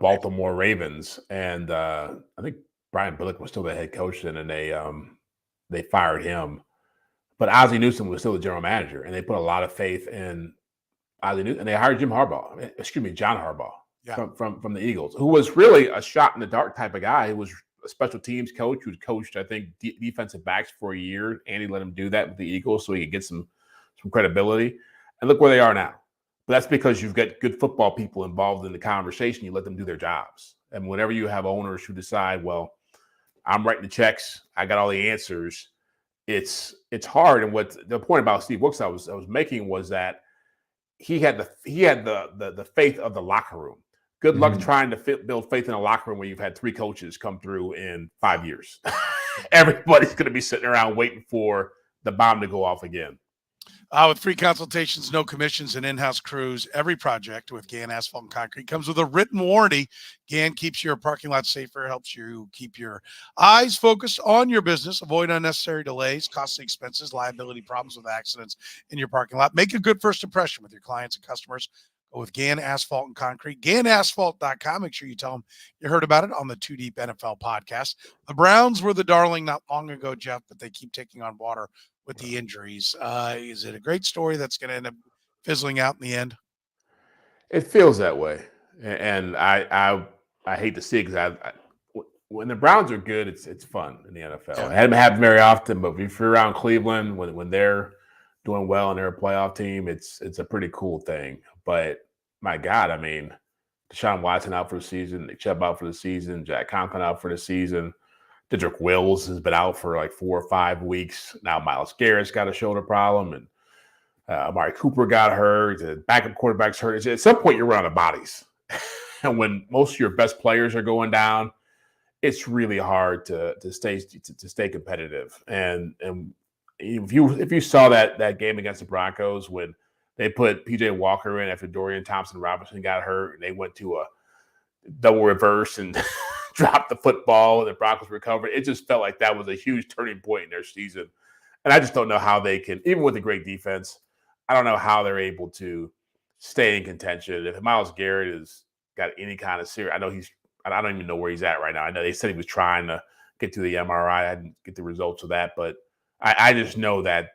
Baltimore Ravens, and I think Brian Billick was still the head coach then, and they fired him. But Ozzie Newsome was still the general manager, and they put a lot of faith in Ozzie Newsome, and they hired John Harbaugh, from the Eagles, who was really a shot in the dark type of guy. He was a special teams coach who coached, I think, defensive backs for a year. Andy let him do that with the Eagles so he could get some credibility. And look where they are now. But that's because you've got good football people involved in the conversation. You let them do their jobs. And whenever you have owners who decide, well, I'm writing the checks, I got all the answers, it's hard. And what the point about Steve Wilkes I was making was that he had the faith of the locker room. Good luck trying to build faith in a locker room when you've had 3 coaches come through in 5 years. Everybody's going to be sitting around waiting for the bomb to go off again. With free consultations, no commissions, and in-house crews, every project with Gann Asphalt and Concrete comes with a written warranty. Gann keeps your parking lot safer, helps you keep your eyes focused on your business, avoid unnecessary delays, costly expenses, liability problems with accidents in your parking lot. Make a good first impression with your clients and customers. Go with Gann Asphalt and Concrete. GannAsphalt.com. Make sure you tell them you heard about it on the 2 Deep NFL podcast. The Browns were the darling not long ago, Jeff, but they keep taking on water with the injuries. Is it a great story that's going to end up fizzling out in the end? It feels that way. And I hate to see it, because when the Browns are good, it's fun in the NFL. Yeah. It hasn't happened very often, but if you're around Cleveland, when they're doing well and they're a playoff team, it's a pretty cool thing. But my God, I mean, Deshaun Watson out for the season, Nick Chubb out for the season, Jack Conklin out for the season. Dedrick Wills has been out for like 4 or 5 weeks. Now Myles Garrett's got a shoulder problem, and Amari Cooper got hurt. The backup quarterback's hurt. At some point, you're running out of bodies. And when most of your best players are going down, it's really hard to stay competitive. And if you saw that game against the Broncos when they put PJ Walker in after Dorian Thompson-Robinson got hurt, and they went to a double reverse and dropped the football, and the Broncos recovered. It just felt like that was a huge turning point in their season. And I just don't know how they can, even with a great defense, I don't know how they're able to stay in contention. If Myles Garrett has got any kind of serious, I don't even know where he's at right now. I know they said he was trying to get to the MRI. I didn't get the results of that, but I just know that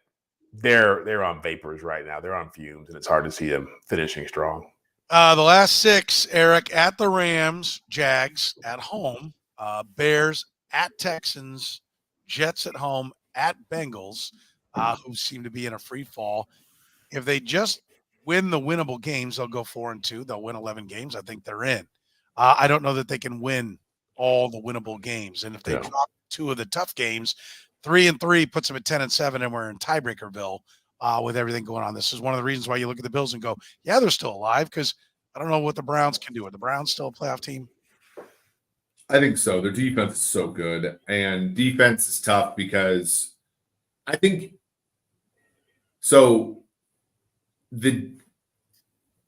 they're on vapors right now. They're on fumes, and it's hard to see them finishing strong. The last 6, Eric, at the Rams, Jags at home, Bears at Texans, Jets at home, at Bengals, who seem to be in a free fall. If they just win the winnable games, they'll go 4-2. They'll win 11 games. I think they're in. I don't know that they can win all the winnable games. And if they drop 2 of the tough games, 3-3 puts them at 10-7, and we're in tiebreakerville with everything going on. This is one of the reasons why you look at the Bills and go, yeah, they're still alive, because I don't know what the Browns can do. Are the Browns still a playoff team? I think so. Their defense is so good, and defense is tough because I think so.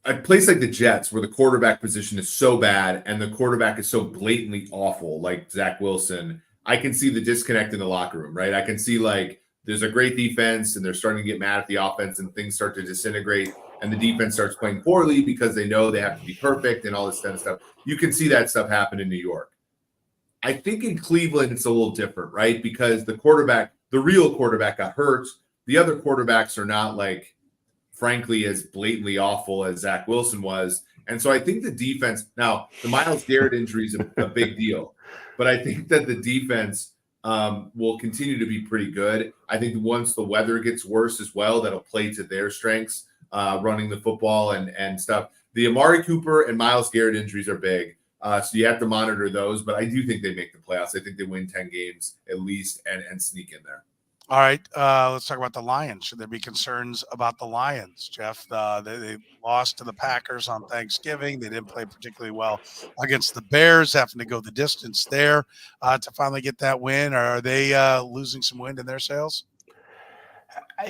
A place like the Jets, where the quarterback position is so bad and the quarterback is so blatantly awful, like Zach Wilson, I can see the disconnect in the locker room, right? I can see like there's a great defense and they're starting to get mad at the offense and things start to disintegrate and the defense starts playing poorly because they know they have to be perfect and all this kind of stuff. You can see that stuff happen in New York. I think in Cleveland it's a little different, right? Because the real quarterback got hurt. The other quarterbacks are not like, frankly, as blatantly awful as Zach Wilson was. And so I think the defense, now the Myles Garrett injury is a big deal, but I think that the defense will continue to be pretty good. I think once the weather gets worse as well, that'll play to their strengths, running the football and stuff. The Amari Cooper and Myles Garrett injuries are big. So you have to monitor those, but I do think they make the playoffs. I think they win 10 games at least and sneak in there. All right, let's talk about the Lions. Should there be concerns about the Lions, Jeff? They lost to the Packers on Thanksgiving. They didn't play particularly well against the Bears, having to go the distance there to finally get that win. Are they losing some wind in their sails? I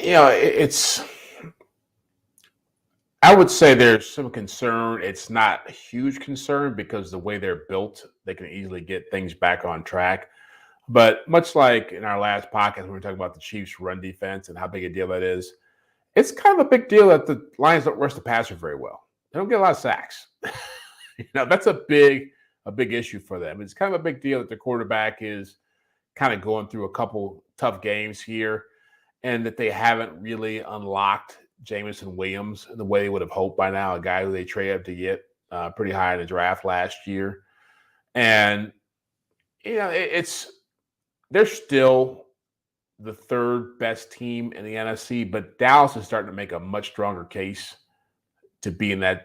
would say there's some concern. It's not a huge concern because the way they're built, they can easily get things back on track. But much like in our last podcast, when we were talking about the Chiefs' run defense and how big a deal that is, it's kind of a big deal that the Lions don't rush the passer very well. They don't get a lot of sacks. That's a big issue for them. It's kind of a big deal that the quarterback is kind of going through a couple tough games here and that they haven't really unlocked Jameson Williams the way they would have hoped by now, a guy who they traded up to get pretty high in the draft last year. And, they're still the third best team in the NFC, but Dallas is starting to make a much stronger case to be in a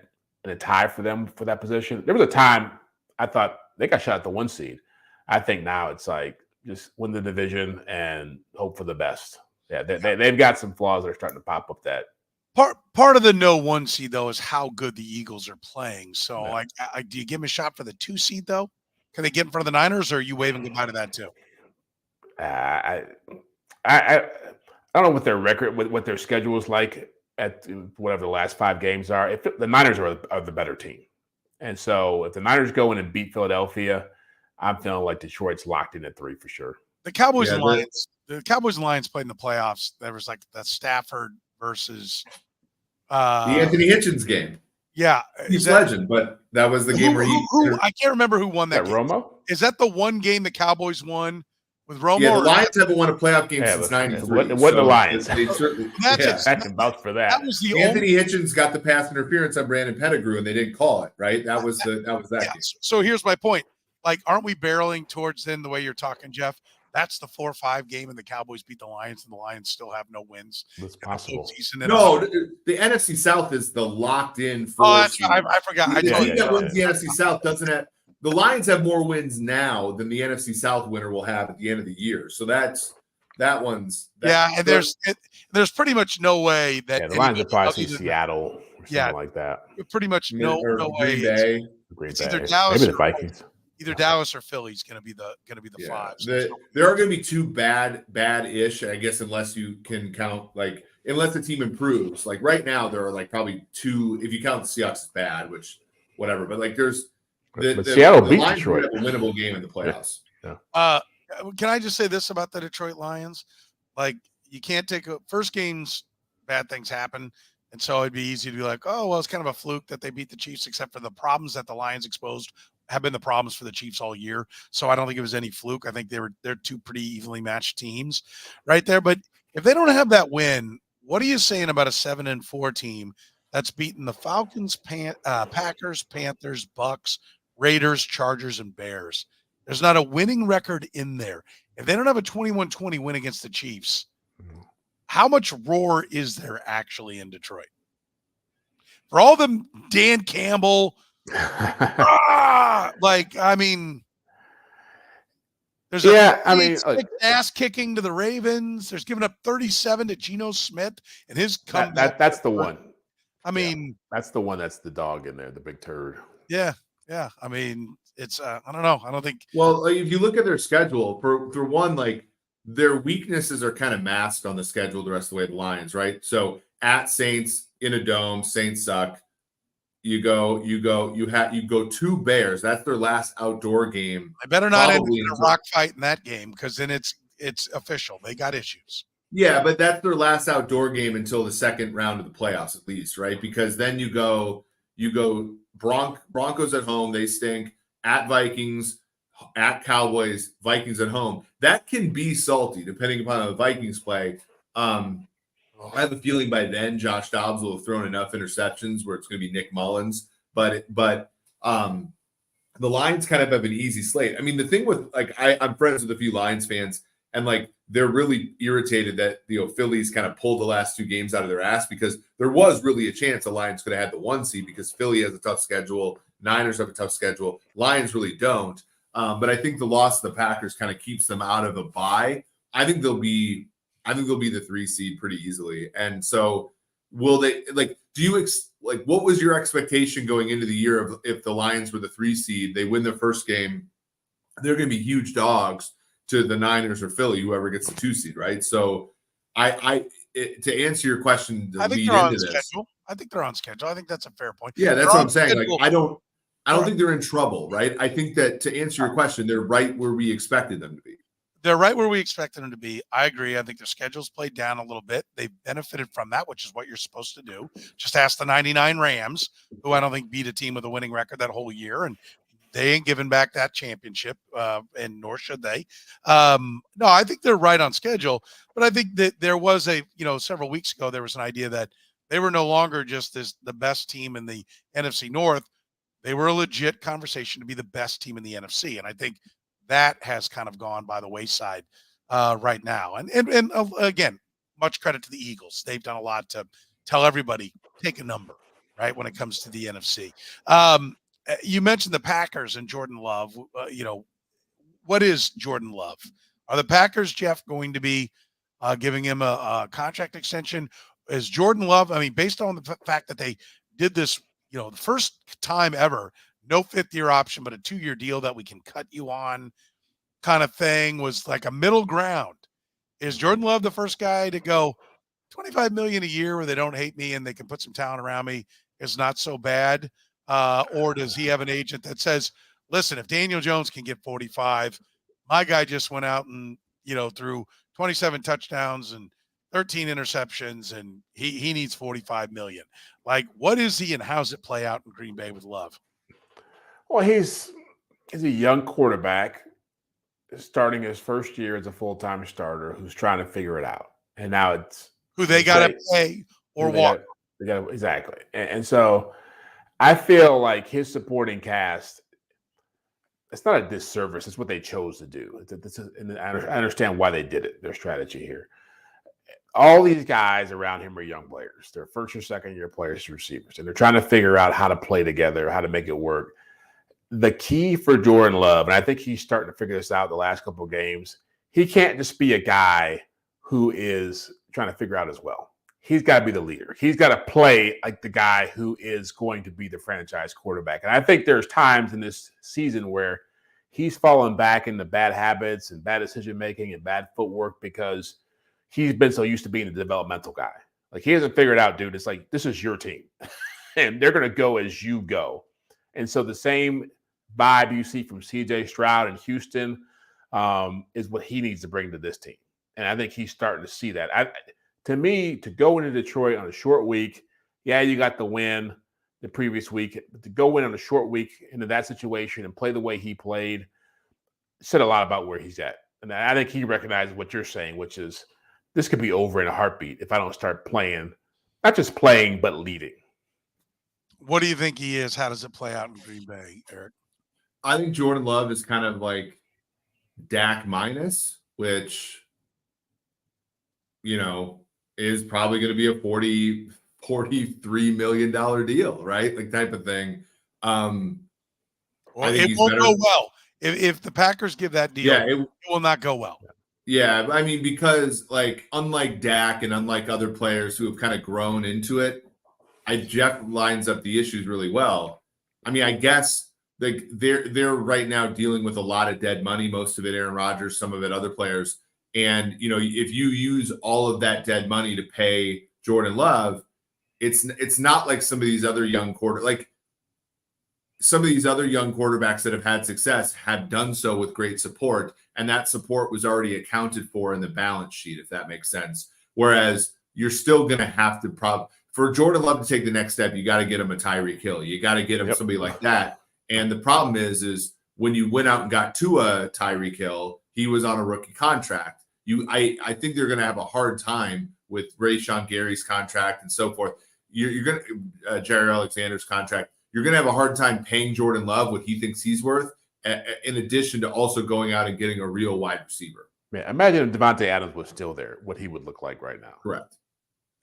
tie for them for that position. There was a time I thought they got shot at the 1 seed. I think now it's like just win the division and hope for the best. Yeah, they've got some flaws that are starting to pop up. That part of the no 1 seed though is how good the Eagles are playing. So, do you give them a shot for the 2 seed though? Can they get in front of the Niners, or are you waving goodbye to that too? I don't know what their record, what their schedule is like at whatever the last 5 games are. If the Niners are the better team, and so if the Niners go in and beat Philadelphia, I'm feeling like Detroit's locked in at 3 for sure. The Cowboys and Lions. The Cowboys and Lions played in the playoffs. There was like the Stafford versus the Anthony Hitchens game. Yeah, he's legend, but that was the game where I can't remember who won that game. Romo? Is that the one game the Cowboys won with Romo? Yeah, the Lions haven't won a playoff game since '93. It wasn't the Lions. They certainly, I can vouch for that. That was the Anthony Hitchens got the pass interference on Brandon Pettigrew, and they didn't call it. Right? That was that game. So here's my point. Like, aren't we barreling towards then the way you're talking, Jeff? that's the 4-5 game, and the Cowboys beat the Lions, and the Lions still have no wins. That's possible. No, the NFC South is the locked-in 4 Oh, that's seed. right. I forgot. The team that wins the NFC South doesn't have – the Lions have more wins now than the NFC South winner will have at the end of the year. So that one's – and there's pretty much no way that the Lions would probably see Seattle or something like that. Pretty much no way. Green It's Bay. either Dallas, maybe the Vikings. Either Dallas or Philly's going to be the five. So there are going to be two bad-ish, I guess, unless you can count unless the team improves. Like right now, there are probably two. If you count the Seahawks as bad, which whatever, but there's but Seattle beat Lions Detroit. have a winnable game in the playoffs. Yeah. Can I just say this about the Detroit Lions? You can't take first games, bad things happen. And so it'd be easy to be like, oh, well, it's kind of a fluke that they beat the Chiefs, except for the problems that the Lions exposed have been the problems for the Chiefs all year. So I don't think it was any fluke. I think they're two pretty evenly matched teams right there. But if they don't have that win, what are you saying about a 7-4 team that's beaten the Falcons, Packers, Panthers, Bucks, Raiders, Chargers, and Bears? There's not a winning record in there. If they don't have a 21-20 win against the Chiefs, how much roar is there actually in Detroit? For all them Dan Campbell, there's ass kicking to the Ravens. There's giving up 37 to Geno Smith and his comeback. That's the one. That's the one that's the dog in there, the big turd. Yeah. I mean, it's I don't know. I don't think. Well, if you look at their schedule, for one, their weaknesses are kind of masked on the schedule the rest of the way of the Lions, right? So at Saints in a dome, Saints suck. You go to Bears. That's their last outdoor game. I better not end in a rock fight in that game, because then it's official. They got issues. Yeah, but that's their last outdoor game until the second round of the playoffs, at least, right? Because then you go Broncos at home, they stink. At Vikings, at Cowboys, Vikings at home. That can be salty depending upon how the Vikings play. I have a feeling by then Josh Dobbs will have thrown enough interceptions where it's going to be Nick Mullins. But the Lions kind of have an easy slate. I mean, the thing with I'm friends with a few Lions fans, and they're really irritated that Philly's kind of pulled the last two games out of their ass, because there was really a chance the Lions could have had the 1 seed, because Philly has a tough schedule. Niners have a tough schedule. Lions really don't. But I think the loss of the Packers kind of keeps them out of a bye. I think they'll be the 3 seed pretty easily. And so will they what was your expectation going into the year of if the Lions were the 3 seed, they win their first game, they're going to be huge dogs to the Niners or Philly, whoever gets the 2 seed, right? So to answer your question, I think they're on schedule. I think that's a fair point. Yeah, that's what I'm saying. I don't think they're in trouble, right? I think that to answer your question, they're right where we expected them to be. They're right where we expected them to be. I agree. I think their schedule's played down a little bit. They've benefited from that, which is what you're supposed to do. Just ask the 99 Rams, who I don't think beat a team with a winning record that whole year, and they ain't giving back that championship, and nor should they. No, I think they're right on schedule, but I think that there was several weeks ago, there was an idea that they were no longer just the best team in the NFC North. They were a legit conversation to be the best team in the NFC. And I think that has kind of gone by the wayside right now. And again, much credit to the Eagles. They've done a lot to tell everybody, take a number, right, when it comes to the NFC. You mentioned the Packers and Jordan Love. What is Jordan Love? Are the Packers, Jeff, going to be giving him a contract extension? Is Jordan Love, based on the fact that they did this, the first time ever, no 5th-year option, but a 2-year deal that we can cut you on kind of thing, was like a middle ground. Is Jordan Love the first guy to go $25 million a year where they don't hate me and they can put some talent around me is not so bad? Or does he have an agent that says, listen, if Daniel Jones can get 45, my guy just went out and, threw 27 touchdowns and 13 interceptions, and he needs 45 million. What is he, and how's it play out in Green Bay with Love? Well, he's a young quarterback starting his first year as a full-time starter who's trying to figure it out. And now it's who they got to pay or what? Exactly. And so I feel like his supporting cast, it's not a disservice. It's what they chose to do. And I understand why they did it, their strategy here. All these guys around him are young players. They're first or second year players, receivers, and they're trying to figure out how to play together, how to make it work. The key for Jordan Love, and I think he's starting to figure this out the last couple of games, he can't just be a guy who is trying to figure out as well. He's got to be the leader. He's got to play like the guy who is going to be the franchise quarterback. And I think there's times in this season where he's fallen back into bad habits and bad decision-making and bad footwork because he's been so used to being a developmental guy. Like, he hasn't figured out, dude, it's like, this is your team. And they're going to go as you go. And so the same vibe you see from C.J. Stroud in Houston is what he needs to bring to this team. And I think he's starting to see that. To me, to go into Detroit on a short week, yeah, you got the win the previous week, but to go in on a short week into that situation and play the way he played said a lot about where he's at. And I think he recognizes what you're saying, which is this could be over in a heartbeat if I don't start playing, not just playing, but leading. What do you think he is? How does it play out in Green Bay, Eric? I think Jordan Love is kind of like Dak minus, which, is probably going to be a $43 million deal, right? Like, type of thing. Well, it won't go well. If the Packers give that deal, it will not go well. Yeah, I mean, because unlike Dak and unlike other players who have kind of grown into it, Jeff lines up the issues really well. I mean, I guess they're right now dealing with a lot of dead money, most of it Aaron Rodgers, some of it other players. And, if you use all of that dead money to pay Jordan Love, it's not like some of these other young quarterbacks that have had success have done so with great support. And that support was already accounted for in the balance sheet, if that makes sense. Whereas you're still going to have to for Jordan Love to take the next step, you got to get him a Tyreek Hill. You got to get him somebody like that. And the problem is when you went out and got Tua Tyreek Hill, he was on a rookie contract. I think they're going to have a hard time with Rashawn Gary's contract and so forth. You're going to Jared Alexander's contract. You're going to have a hard time paying Jordan Love what he thinks he's worth, in addition to also going out and getting a real wide receiver. Yeah, imagine if Devontae Adams was still there, what he would look like right now. Correct.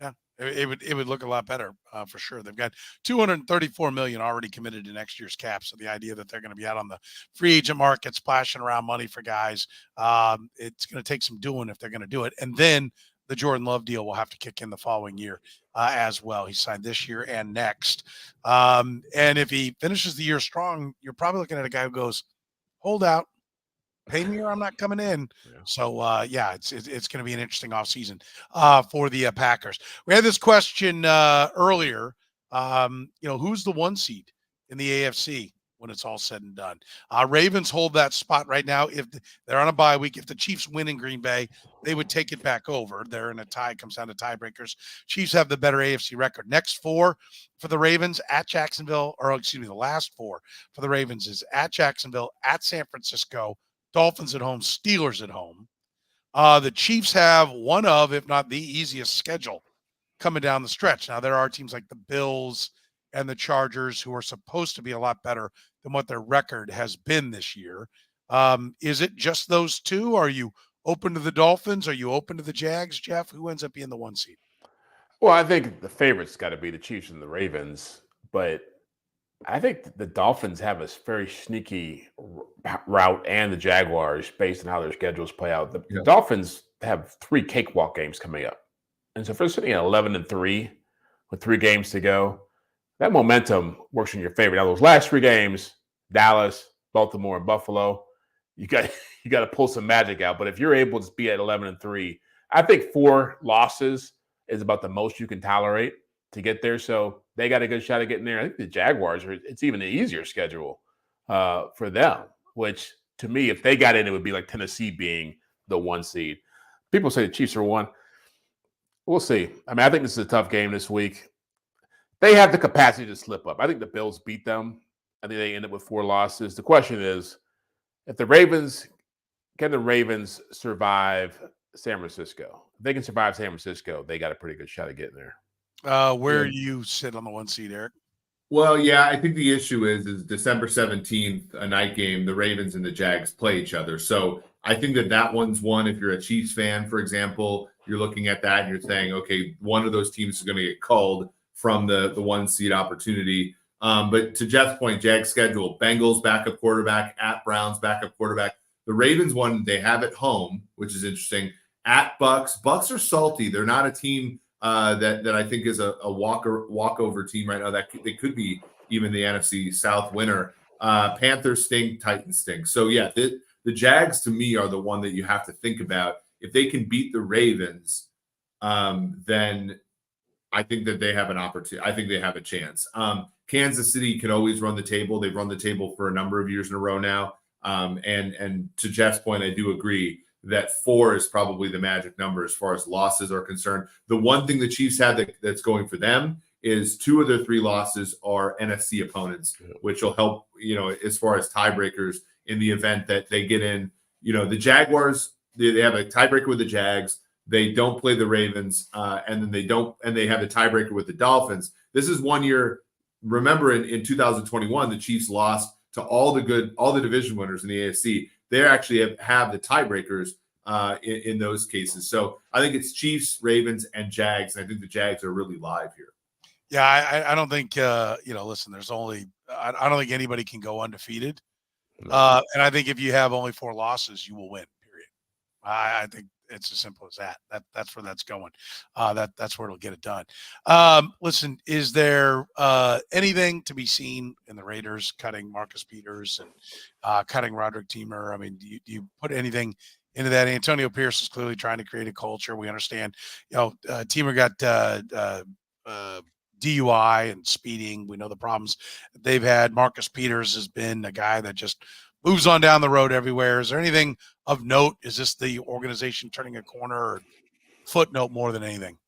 Yeah, it would look a lot better for sure. They've got $234 million already committed to next year's cap. So the idea that they're going to be out on the free agent market splashing around money for guys, it's going to take some doing if they're going to do it. And then the Jordan Love deal will have to kick in the following year as well. He signed this year and next. And if he finishes the year strong, you're probably looking at a guy who goes, hold out, pay me or I'm not coming in. Yeah. So, it's going to be an interesting offseason for the Packers. We had this question earlier. Who's the 1 seed in the AFC when it's all said and done? Ravens hold that spot right now. If they're on a bye week, if the Chiefs win in Green Bay, they would take it back over. They're in a tie. It comes down to tiebreakers. Chiefs have the better AFC record. Next 4 for the Ravens at Jacksonville, the last 4 for the Ravens is at Jacksonville, at San Francisco, Dolphins at home, Steelers at home. The Chiefs have one of, if not the easiest schedule coming down the stretch. Now, there are teams like the Bills and the Chargers who are supposed to be a lot better than what their record has been this year. Is it just those two? Are you open to the Dolphins? Are you open to the Jags, Jeff? Who ends up being the 1 seed? Well, I think the favorites got to be the Chiefs and the Ravens, but I think the Dolphins have a very sneaky route, and the Jaguars, based on how their schedules play out. The Dolphins have 3 cakewalk games coming up. And so if they're sitting at 11-3 with 3 games to go, that momentum works in your favor. Now, those last 3 games, Dallas, Baltimore, and Buffalo, you got to pull some magic out. But if you're able to be at 11-3, I think 4 losses is about the most you can tolerate to get there. So they got a good shot at getting there. I think the Jaguars it's even an easier schedule for them, which to me, if they got in, it would be like Tennessee being the 1 seed. People say the Chiefs are 1. We'll see. I mean, I think this is a tough game this week. They have the capacity to slip up. I think the Bills beat them. I think they end up with 4 losses. The question is, can the Ravens survive San Francisco? If they can survive San Francisco, they got a pretty good shot at getting there. Where do you sit on the 1 seed, Eric? Well, yeah, I think the issue is December 17th, a night game, the Ravens and the Jags play each other. So I think that one's one. If you're a Chiefs fan, for example, you're looking at that and you're saying, okay, one of those teams is going to get culled from the one seed opportunity. But to Jeff's point, Jags schedule, Bengals backup quarterback, at Browns backup quarterback. The Ravens one, they have at home, which is interesting. At Bucks. Bucks are salty. They're not a team that I think is a walkover team right now. That they could be even the NFC South winner. Panthers stink, Titans stink. So yeah, the Jags to me are the one that you have to think about. If they can beat the Ravens, then I think that they have an opportunity. I think they have a chance. Kansas City can always run the table. They've run the table for a number of years in a row now. And to Jeff's point, I do agree that 4 is probably the magic number as far as losses are concerned. The one thing the Chiefs have that's going for them is 2 of their 3 losses are NFC opponents, which will help, as far as tiebreakers in the event that they get in. The Jaguars, they have a tiebreaker with the Jags. They don't play the Ravens, and then they have a tiebreaker with the Dolphins. This is 1 year. Remember in 2021, the Chiefs lost to all the division winners in the AFC. They actually have the tiebreakers in those cases. So I think it's Chiefs, Ravens, and Jags. And I think the Jags are really live here. Yeah, I don't think listen, I don't think anybody can go undefeated. And I think if you have only 4 losses, you will win, period. I think it's as simple as that. That's where that's going. That's where it'll get it done. Listen, is there anything to be seen in the Raiders cutting Marcus Peters and cutting Roderick Teamer? I mean, do you put anything into that? Antonio Pierce is clearly trying to create a culture. We understand, Teamer got DUI and speeding. We know the problems they've had. Marcus Peters has been a guy that just moves on down the road everywhere. Is there anything of note? Is this the organization turning a corner, or footnote more than anything?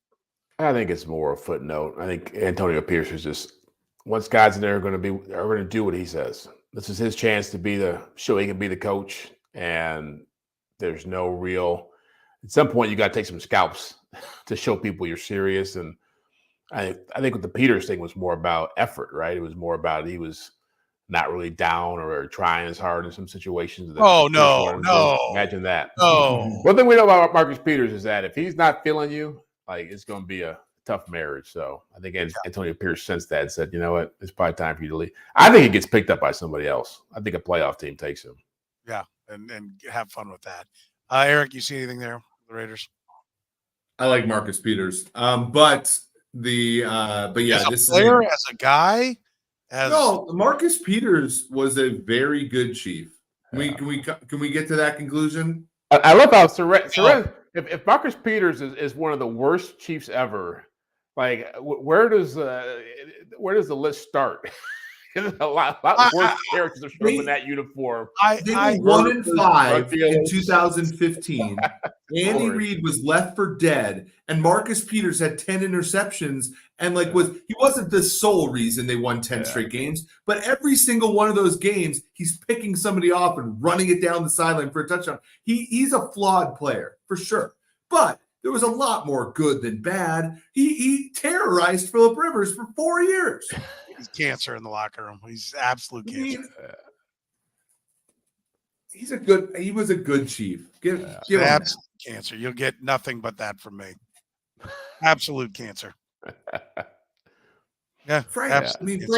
I think it's more a footnote. I think Antonio Pierce is just, once guys in there are going to do what he says. This is his chance to show he can be the coach, and there's no real. At some point, you got to take some scalps to show people you're serious. And I think with the Peters thing was more about effort, right? It was more about he was not really down or trying as hard in some situations. No. Imagine that. No. One thing we know about Marcus Peters is that if he's not feeling you, it's going to be a tough marriage. So I think Antonio Pierce sensed that and said, you know what, it's probably time for you to leave. I think he gets picked up by somebody else. I think a playoff team takes him. Yeah, and have fun with that. Eric, you see anything there, the Raiders? I like Marcus Peters, but yeah, as a guy. No, Marcus Peters was a very good Chief. Can we get to that conclusion? I love how Soren, if Marcus Peters is one of the worst Chiefs ever, where does the list start? There's a lot worse characters are showing in that uniform. They were 1-5 in 2015. Andy Reid was left for dead, and Marcus Peters had 10 interceptions, and he wasn't the sole reason they won 10 straight games, but every single one of those games, he's picking somebody off and running it down the sideline for a touchdown. He's a flawed player for sure, but there was a lot more good than bad. He terrorized Phillip Rivers for 4 years. He's cancer in the locker room. He's absolute cancer. He was a good Chief. Give him absolute cancer. You'll get nothing but that from me. Absolute cancer. Yeah, Frank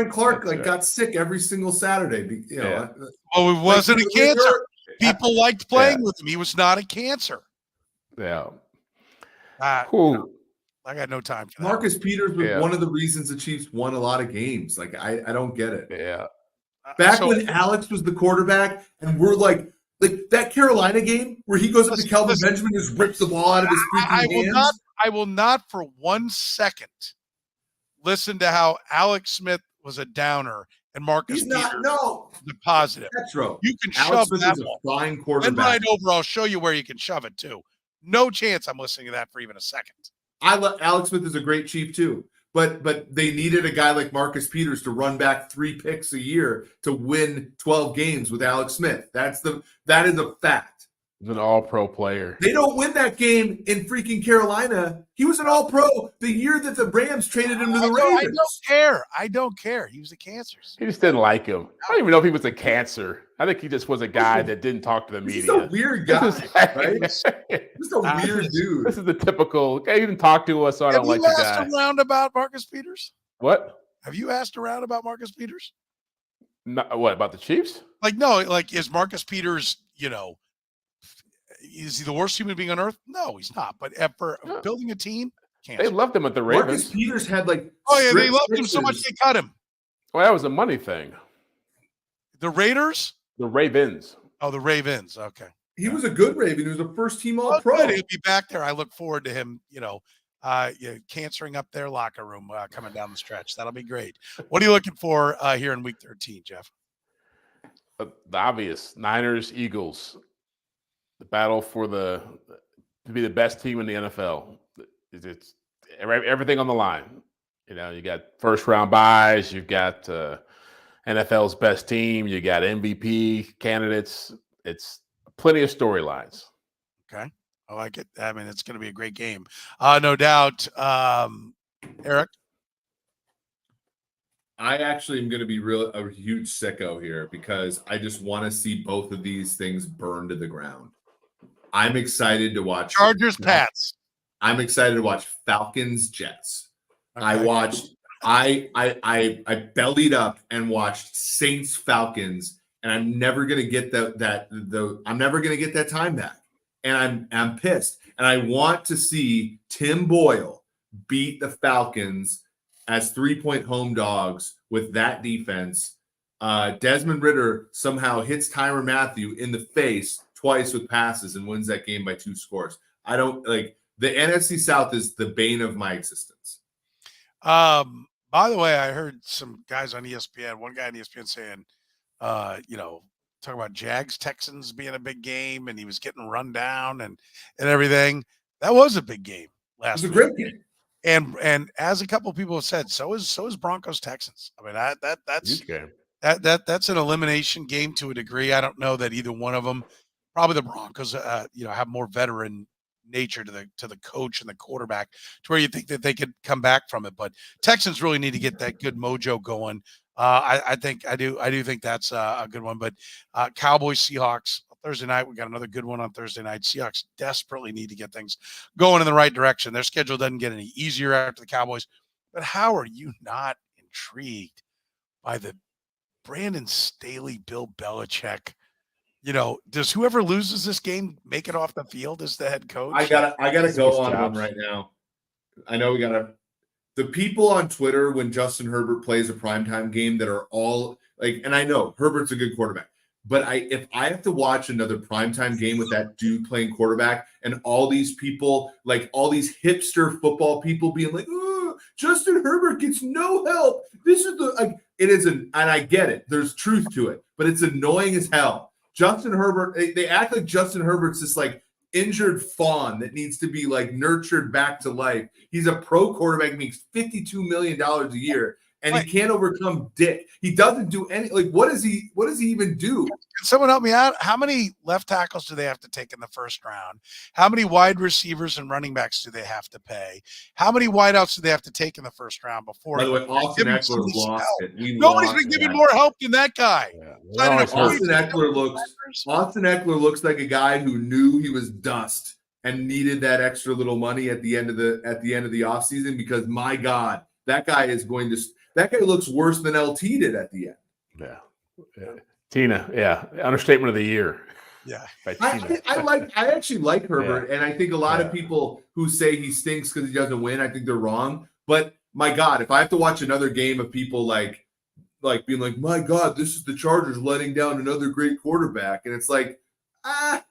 Clark got sick every single Saturday. Well, it wasn't a cancer. People liked playing with him. He was not a cancer. Yeah. I got no time for that. Marcus Peters was one of the reasons the Chiefs won a lot of games. I don't get it. Yeah. Back when Alex was the quarterback, and we're like that Carolina game where he goes up to Kelvin Benjamin and just rips the ball out of his freaking hands. I will not for 1 second listen to how Alex Smith was a downer and Marcus Peters the positive. Petro. You can Alex shove Smith that is ball. A fine quarterback. And right over, I'll show you where you can shove it too. No chance I'm listening to that for even a second. Alex Smith is a great Chief too, but they needed a guy like Marcus Peters to run back 3 picks a year to win 12 games with Alex Smith. That is a fact. He's an all-pro player. They don't win that game in freaking Carolina. He was an all-pro the year that the Rams traded him to the Raiders. I don't care. He was a cancer. He just didn't like him. I don't even know if he was a cancer. I think he just was a guy that didn't talk to the media. He's a weird guy, right? Just a weird dude. This is the typical guy. He didn't talk to us, so I don't like the guy. Have you asked around about Marcus Peters? What? Have you asked around about Marcus Peters? No, what, about the Chiefs? Is Marcus Peters, is he the worst human being on earth? No, he's not. But for building a team, they loved him at the Ravens. Marcus Peters had they loved him so much they cut him. Well, that was a money thing. The Raiders? The Ravens. Oh, the Ravens. Okay. He was a good Raven. He was a first-team All-Pro. He'll be back there. I look forward to him, cancering up their locker room coming down the stretch. That'll be great. What are you looking for here in Week 13, Jeff? The obvious Niners, Eagles. The battle to be the best team in the NFL. It's everything on the line. You got first round buys. You've got NFL's best team. You got MVP candidates. It's plenty of storylines. Okay, I like it. I mean, it's going to be a great game, no doubt. Eric, I actually am going to be a huge sicko here because I just want to see both of these things burn to the ground. I'm excited to watch Chargers, Pats. I'm excited to watch Falcons, Jets. Okay. I watched. I bellied up and watched Saints, Falcons, and I'm never gonna get I'm never gonna get that time back, and I'm pissed. And I want to see Tim Boyle beat the Falcons as 3-point home dogs with that defense. Desmond Ridder somehow hits Tyrann Mathieu in the face twice with passes and wins that game by 2 scores. I don't like the NFC South is the bane of my existence. By the way, I heard some guys on ESPN, one guy on ESPN saying, talking about Jags Texans being a big game and he was getting run down and everything. That was a big game last week. It was a great game. And as a couple of people have said, so is Broncos Texans. I mean, that's an elimination game to a degree. I don't know that either one of them. Probably the Broncos, have more veteran nature to the coach and the quarterback to where you think that they could come back from it. But Texans really need to get that good mojo going. I do think that's a good one. But Cowboys, Seahawks Thursday night. We got another good one on Thursday night. Seahawks desperately need to get things going in the right direction. Their schedule doesn't get any easier after the Cowboys. But how are you not intrigued by the Brandon Staley, Bill Belichick? Does whoever loses this game make it off the field as the head coach? I gotta go on one right now. I know the people on Twitter when Justin Herbert plays a primetime game that are all like, and I know Herbert's a good quarterback, but if I have to watch another primetime game with that dude playing quarterback and all these people, like all these hipster football people being like, oh, Justin Herbert gets no help. This is and I get it. There's truth to it, but it's annoying as hell. Justin Herbert, they act like Justin Herbert's this like injured fawn that needs to be like nurtured back to life. He's a pro quarterback, makes $52 million a year, and he can't overcome dick. He doesn't do any what does he even do? Can someone help me out? How many left tackles do they have to take in the first round? How many wide receivers and running backs do they have to pay? How many wideouts do they have to take in the first round before? By the way, Austin Eckler lost it. Nobody's been giving more help than that guy. Yeah. Austin Eckler looks like a guy who knew he was dust and needed that extra little money at the end of the offseason because my God, that guy looks worse than LT did at the end. Yeah. Tina, understatement of the year. Yeah, I actually like Herbert, and I think a lot of people who say he stinks because he doesn't win, I think they're wrong. But my God, if I have to watch another game of people like being like, my God, this is the Chargers letting down another great quarterback, and it's like, I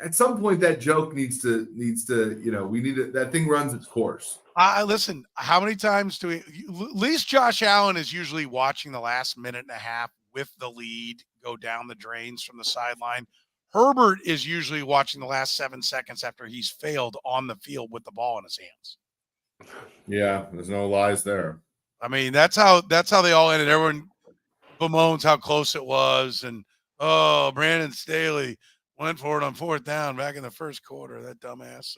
at some point that joke needs to that thing runs its course. Listen, how many times at least Josh Allen is usually watching the last minute and a half with the lead go down the drains from the sideline. Herbert is usually watching the last 7 seconds after he's failed on the field with the ball in his hands. Yeah, there's no lies there. I mean, that's how they all ended. Everyone bemoans how close it was, and Brandon Staley, Went for it on fourth down back in the first quarter. That dumbass.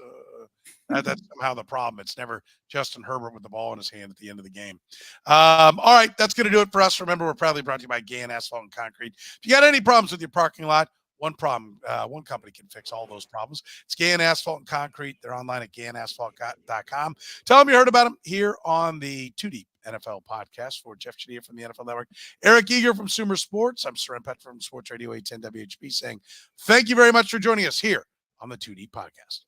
That's somehow the problem. It's never Justin Herbert with the ball in his hand at the end of the game. All right, that's going to do it for us. Remember, we're proudly brought to you by Gann Asphalt and Concrete. If you got any problems with your parking lot, one company can fix all those problems. It's Gann Asphalt and Concrete. They're online at gannasphalt.com. Tell them you heard about them here on the Too Deep NFL podcast. For Jeff Chadiha from the NFL Network, Eric Eager from Sumer Sports, I'm Soren Petro from Sports Radio 810 WHB saying thank you very much for joining us here on the Too Deep podcast.